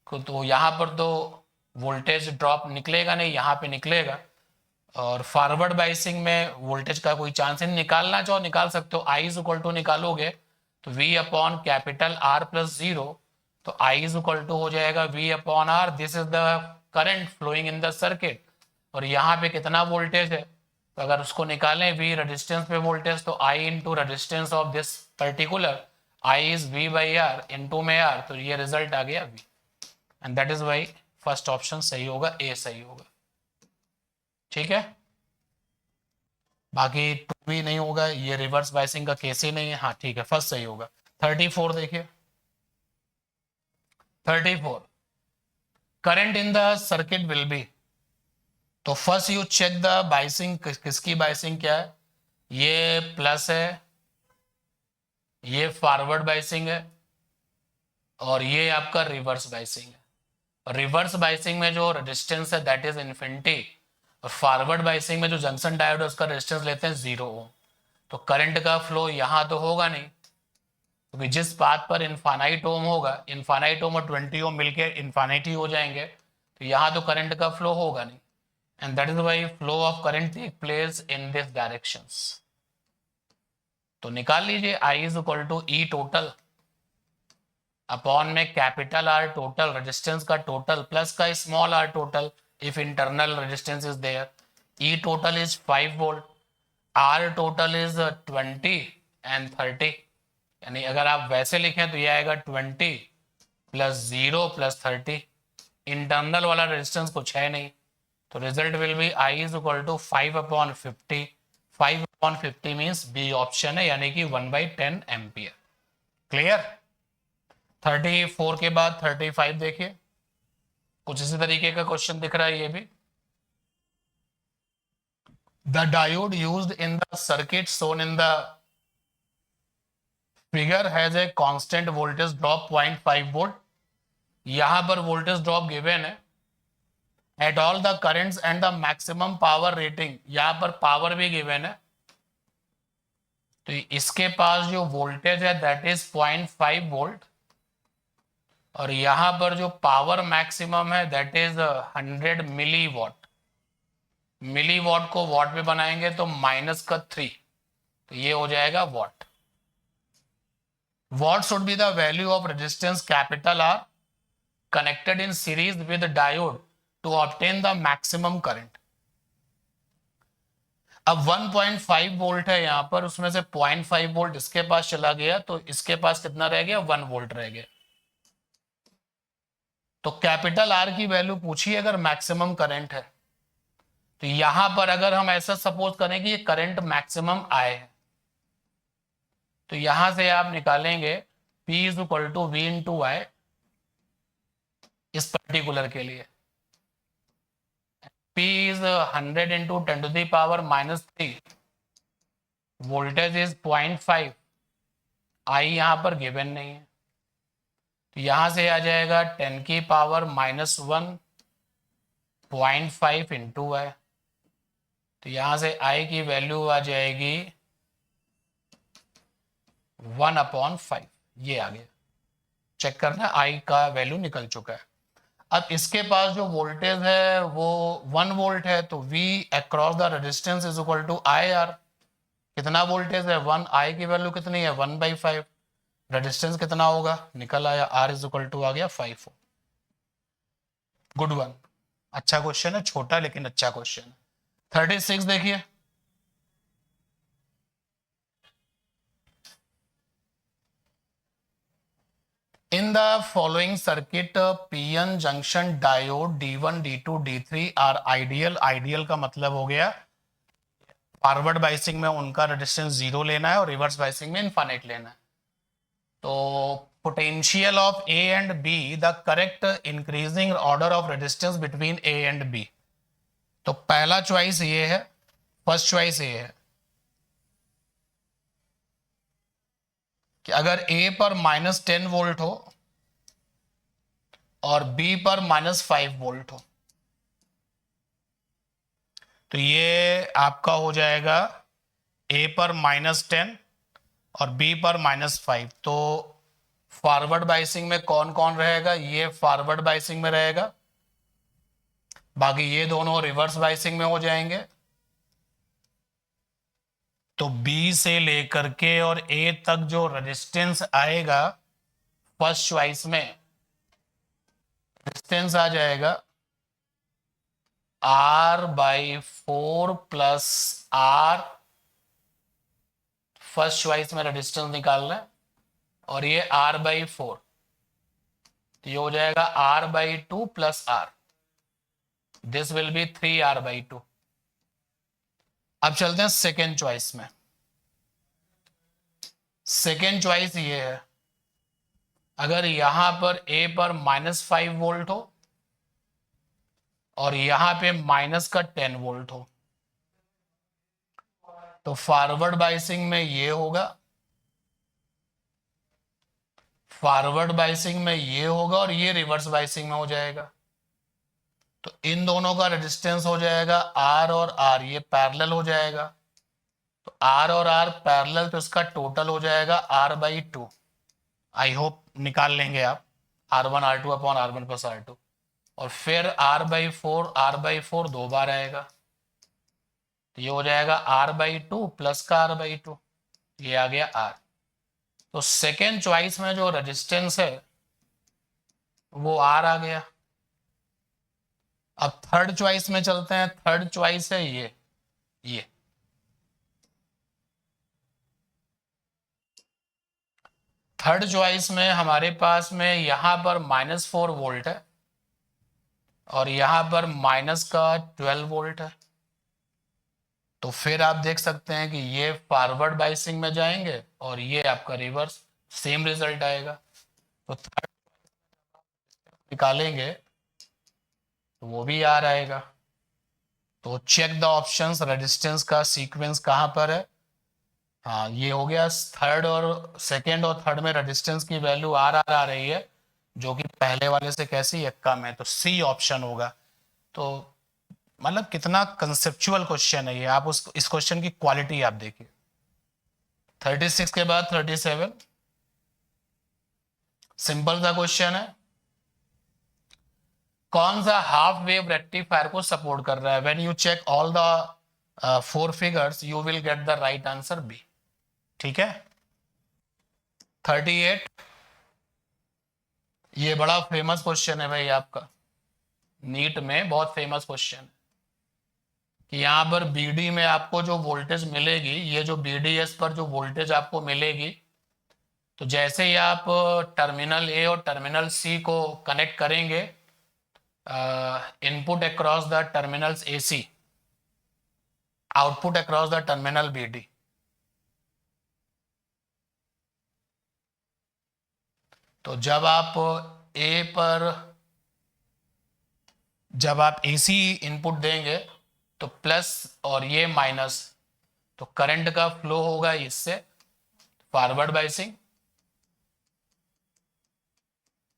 तो यहाँ पर तो वोल्टेज ड्रॉप निकलेगा नहीं, यहाँ पे निकलेगा। और फॉरवर्ड बायसिंग में वोल्टेज का कोई चांस नहीं, निकालना चाहो निकाल सकते हो। I इज इक्वल टू निकालोगे तो V upon capital R plus 0, तो I इज इक्वल टू हो जाएगा V upon R। This is the current flowing in the circuit, और यहाँ पे कितना वोल्टेज है, तो अगर उसको निकालें V रेजिस्टेंस पे वोल्टेज, तो I into resistance of this particular, I is V by R into में R, तो ये रिजल्ट आ गया V, and that is why first option सही होगा, ए सही होगा। ठीक है, बाकी 2 भी नहीं होगा, ये रिवर्स बायसिंग का केस ही नहीं है। हाँ ठीक है, फर्स्ट सही होगा। 34 देखिए, 34, current in the circuit will be, तो first you check the biasing, किसकी बायसिंग क्या है, ये प्लस है, ये फॉरवर्ड बायसिंग है, और ये आपका रिवर्स बायसिंग है। रिवर्स बायसिंग में जो रेजिस्टेंस है दैट इज इन्फिनिटी, और फॉरवर्ड बायसिंग में जो जंक्शन डायोड है उसका रेजिस्टेंस लेते हैं 0 ओम। तो करंट का फ्लो यहाँ तो होगा नहीं, क्योंकि जिस पाथ पर इनफाइनाइट ओम होगा, इनफाइनाइट ओम और 20 ओम मिलके इनफाइनाइट ही हो जाएंगे, तो यहाँ तो करंट का फ्लो होगा नहीं, and that is why flow of current take place in this directions. तो निकाल लीजिए I is equal to E total upon में कैपिटल R टोटल, रेजिस्टेंस का टोटल प्लस का small r total if internal resistance is there. E total is 5 volt, R total is 20 and 30, यानी अगर आप वैसे लिखें तो ये आएगा 20 प्लस 0 प्लस 30। इंटरनल वाला रेजिस्टेंस कुछ है नहीं, तो result will be I is equal to 5/50। 5/50 means B option है, यानी कि 1/10 एम्पियर। क्लियर। 34 के बाद 35 देखिए, कुछ इसी तरीके का क्वेश्चन दिख रहा है ये भी। The diode used in the circuit shown in the figure has a constant voltage drop 0.5 volt. यहां पर वोल्टेज ड्रॉप गिवन है at all the currents and the maximum power rating, यहां पर पावर भी गिवन है, तो इसके पास जो वोल्टेज है दैट इज 0.5 वोल्ट, और यहां पर जो पावर मैक्सिमम है that is 100 milli watt. Milli watt को वॉट में बनाएंगे तो -3, तो ये हो जाएगा watt. Watt should be the value of resistance capital R connected in series with diode to obtain the maximum current। अब 1.5 वोल्ट है यहां पर, उसमें से 0.5 वोल्ट इसके पास चला गया, तो इसके पास कितना रह गया, 1 वोल्ट रह गया। तो कैपिटल R की वैल्यू पूछी अगर मैक्सिमम करंट है, तो यहां पर अगर हम ऐसा सपोज करें कि ये करंट मैक्सिमम आए है, तो यहां से आप निकालेंगे P is equal to V into I इस पर्टिकुलर के लिए। P is 100 into 10 to the power -3 voltage is 0.5, आई यहां पर गिवन नहीं है, तो यहां से आ जाएगा 10 की पावर -1 0.5 इंटू है, तो यहां से आई की वैल्यू आ जाएगी 1/5। ये आ गया, चेक करना, आई का वैल्यू निकल चुका है। अब इसके पास जो वोल्टेज है वो 1 वोल्ट है, तो V across the resistance is equal to I R. कितना वोल्टेज है 1, आई की वैल्यू कितनी है 1/5, रेजिस्टेंस कितना होगा निकल आया, R इज इक्वल टू आ गया 5 ओम। गुड वन, अच्छा क्वेश्चन है, छोटा लेकिन अच्छा क्वेश्चन है। 36 देखिए, in the following circuit pn junction diode D1 D2 D3 are ideal का मतलब हो गया फॉरवर्ड बाइसिंग में उनका रेजिस्टेंस 0 लेना है और रिवर्स बाइसिंग में इनफाइनाइट लेना है। तो potential of A and B, the correct increasing order of resistance between A and B. तो पहला चॉइस ये है, फर्स्ट चॉइस ये है कि अगर ए पर -10 वोल्ट हो और बी पर -5 वोल्ट हो, तो ये आपका हो जाएगा ए पर -10 और बी पर -5। तो फॉरवर्ड बाइसिंग में कौन कौन रहेगा, ये फॉरवर्ड बाइसिंग में रहेगा, बाकी ये दोनों रिवर्स बाइसिंग में हो जाएंगे। तो बी से लेकर के और ए तक जो रेजिस्टेंस आएगा फर्स्ट चॉइस में, रेजिस्टेंस आ जाएगा R/4 plus R, first choice में रेजिस्टेंस निकालना है, और ये R/4, तो ये हो जाएगा R/2 plus R, this will be 3R/2। अब चलते हैं सेकेंड चॉइस में। सेकेंड चॉइस ये है, अगर यहां पर ए पर -5 वोल्ट हो और यहां पे -10 वोल्ट हो, तो फॉरवर्ड बाइसिंग में ये होगा, फॉरवर्ड बाइसिंग में ये होगा और ये रिवर्स बाइसिंग में हो जाएगा। तो इन दोनों का रेजिस्टेंस हो जाएगा R और R, ये पैरेलल हो जाएगा, तो R और R पैरेलल, तो इसका टोटल हो जाएगा R/2। आई होप निकाल लेंगे आप, R1 R2 upon R1 plus R2, और फिर R/4 दो बार आएगा, तो ये हो जाएगा R/2 प्लस का R/2, ये आ गया R। तो सेकेंड चॉइस में जो रेजिस्टेंस है वो R आ गया। अब थर्ड चॉइस में चलते हैं, थर्ड चॉइस है ये थर्ड चॉइस में हमारे पास में यहां पर -4 वोल्ट है और यहां पर -12 वोल्ट है। तो फिर आप देख सकते हैं कि ये फॉरवर्ड बाइसिंग में जाएंगे और ये आपका रिवर्स, सेम रिजल्ट आएगा। तो थर्ड निकालेंगे तो वो भी R आएगा। तो चेक द ऑप्शंस, रेजिस्टेंस का सीक्वेंस कहां पर है। हाँ, ये हो गया, थर्ड और सेकेंड और थर्ड में रेजिस्टेंस की वैल्यू R आ रही है, जो कि पहले वाले से कैसी है, कम है, तो C ऑप्शन होगा। तो मतलब कितना कंसेप्चुअल क्वेश्चन है ये, आप इस क्वेश्चन की क्वालिटी आप देखिए। 36 के बाद 37, सिंपल सा क्वेश्चन है, कौन सा हाफ वेव रेक्टिफायर को सपोर्ट कर रहा है। When you check all the 4 figures you will get the right answer B. ठीक है। 38, ये बड़ा फेमस क्वेश्चन है भाई आपका, नीट में बहुत फेमस क्वेश्चन है कि यहाँ पर BD में आपको जो वोल्टेज मिलेगी, ये जो BDS पर जो वोल्टेज आपको मिलेगी, तो जैसे ही आप टर्मिनल A और टर्मिनल C को कनेक्ट करेंगे, input across the terminals AC, output across the terminal BD, तो जब आप AC इनपुट देंगे तो प्लस और ये माइनस, तो करंट का फ्लो होगा इससे, फॉरवर्ड बायसिंग,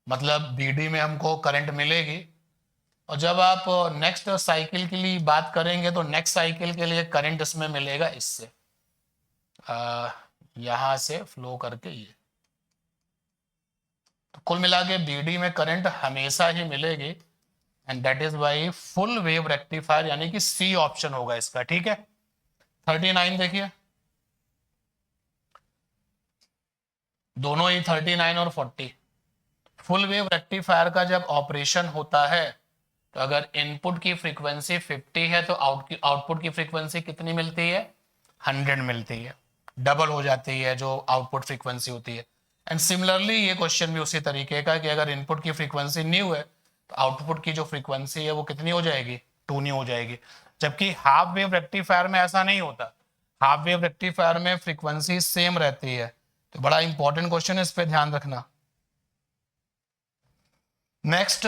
मतलब बीडी में हमको करंट मिलेगी। और जब आप नेक्स्ट साइकिल के लिए बात करेंगे तो नेक्स्ट साइकिल के लिए करंट इसमें मिलेगा इससे, यहां से फ्लो करके ये। तो कुल मिला के बीडी में करंट हमेशा ही मिलेगी, and that is why full wave rectifier यानी कि सी ऑप्शन होगा इसका। ठीक है, 39 देखिए, दोनों ही 39 और 40। फुल वेव रेक्टिफायर का जब ऑपरेशन होता है तो अगर इनपुट की फ्रीक्वेंसी 50 है तो आउटपुट की फ्रीक्वेंसी कितनी मिलती है, 100 मिलती है, डबल हो जाती है जो आउटपुट फ्रीक्वेंसी होती है। एंड सिमिलरली ये क्वेश्चन भी उसी तरीके का कि अगर इनपुट की फ्रीक्वेंसी न्यू है तो आउटपुट की जो फ्रीक्वेंसी है वो कितनी हो जाएगी, 2 न्यू हो जाएगी। जबकि हाफ वेव रेक्टिफायर में ऐसा नहीं होता, हाफ वेव रेक्टिफायर में फ्रीक्वेंसी सेम रहती है। तो बड़ा इंपॉर्टेंट क्वेश्चन है, इस पे ध्यान रखना। नेक्स्ट,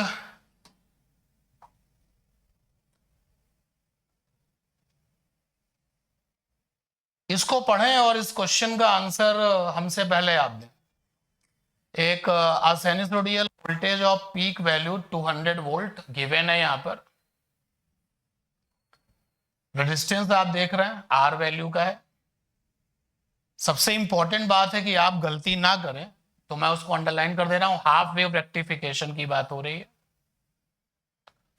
इसको पढ़ें और इस क्वेश्चन का आंसर हमसे पहले आप दें। एक sinusoidal voltage off peak value 200 volt given है, यहां पर रेजिस्टेंस आप देख रहे हैं आर वैल्यू का है। सबसे इंपॉर्टेंट बात है कि आप गलती ना करें, तो मैं उसको अंडरलाइन कर दे रहा हूं, हाफ वेव रेक्टिफिकेशन की बात हो रही है।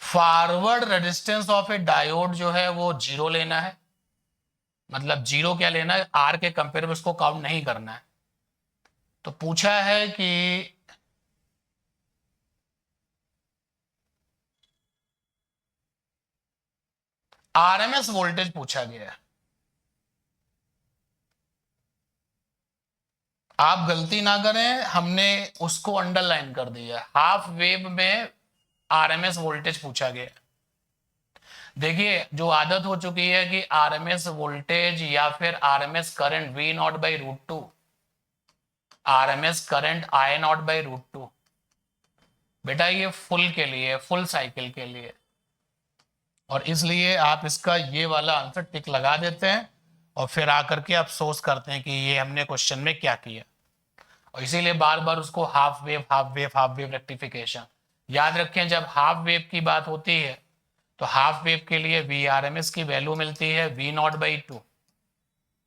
Forward resistance of A diode जो है वो 0 लेना है, मतलब 0 क्या लेना है, आर के कंपेयर में उसको काउंट नहीं करना है। तो पूछा है कि आरएमएस वोल्टेज पूछा गया है। आप गलती ना करें, हमने उसको अंडरलाइन कर दिया, हाफ वेव में आरएमएस वोल्टेज पूछा गया। देखिए जो आदत हो चुकी है कि आरएमएस वोल्टेज या फिर RMS current V0/√2, RMS current I0/√2, बेटा ये फुल के लिए, फुल साइकिल के लिए, और इसलिए आप इसका ये वाला आंसर टिक लगा देते हैं और फिर आकर के अफसोस करते हैं कि ये हमने क्वेश्चन में क्या किया। और इसीलिए बार बार उसको half wave half wave half wave rectification याद रखें। जब हाफ वेव की बात होती है तो हाफ वेव के लिए Vrms की वैल्यू मिलती है V0/2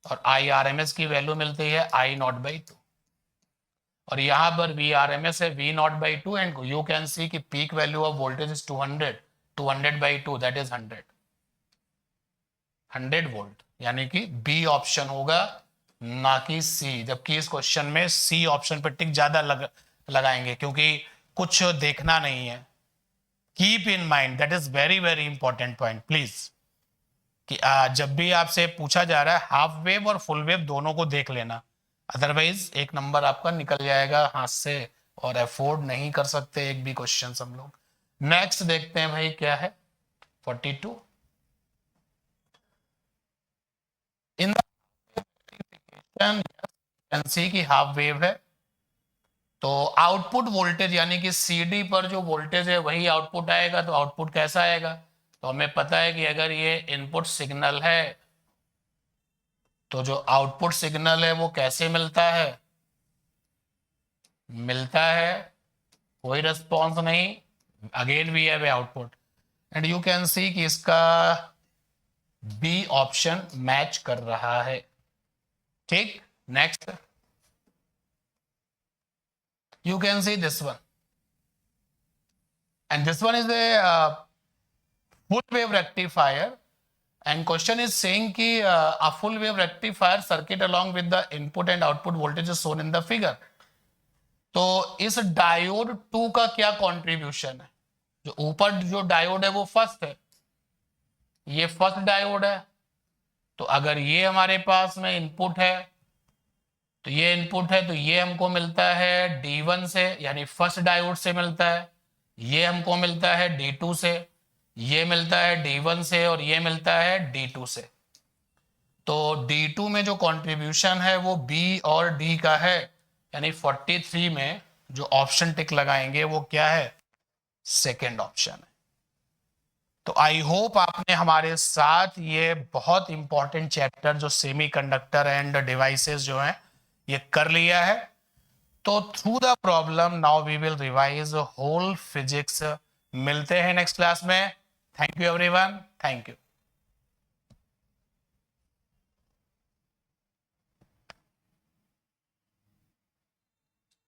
और Irms की वैल्यू मिलती है I0/2, और यहाँ पर Vrms है V0/2 and you can see कि peak value of voltage is 200/2 that is 100 volt, यानी कि बी ऑप्शन होगा ना कि सी। जबकि इस क्वेश्चन में सी ऑप्शन पर टिक ज्यादा लगाएंगे क्योंकि कुछ देखना नहीं है। Keep in mind, that is very very important point please, कि जब भी आपसे पूछा जा रहा है हाफ वेव और फुल वेव दोनों को देख लेना, अदरवाइज एक नंबर आपका निकल जाएगा हाथ से और अफोर्ड नहीं कर सकते एक भी क्वेश्चन हम लोग। नेक्स्ट देखते हैं भाई क्या है, 42। इन सी की हाफ वेव है तो आउटपुट वोल्टेज यानी कि सीडी पर जो वोल्टेज है वही आउटपुट आएगा। तो आउटपुट कैसा आएगा, तो हमें पता है कि अगर ये इनपुट सिग्नल है तो जो आउटपुट सिग्नल है वो कैसे मिलता है, कोई रिस्पॉन्स नहीं, again we have output, and you can see कि इसका बी ऑप्शन मैच कर रहा है। ठीक, next you can see this one, and this one is a full wave rectifier, and question is saying ki a full wave rectifier circuit along with the input and output voltage is shown in the figure। तो इस डायोड 2 का क्या कंट्रीब्यूशन है, जो ऊपर जो डायोड है वो फर्स्ट है, ये फर्स्ट डायोड है। तो अगर ये हमारे पास में इनपुट है तो ये इनपुट है, तो ये हमको मिलता है D1 से यानी फर्स्ट डायोड से मिलता है, ये हमको मिलता है D2 से, ये मिलता है D1 से और ये मिलता है D2 से। तो D2 में जो कंट्रीब्यूशन है वो B और D का है, यानी 43 में जो ऑप्शन टिक लगाएंगे वो क्या है, सेकेंड ऑप्शन है। तो आई होप आपने हमारे साथ ये बहुत इंपॉर्टेंट चैप्टर जो सेमीकंडक्टर एंड डिवाइसेस जो है ये कर लिया है। तो through the problem now we will revise whole physics. मिलते हैं नेक्स्ट क्लास में। Thank you everyone, thank you.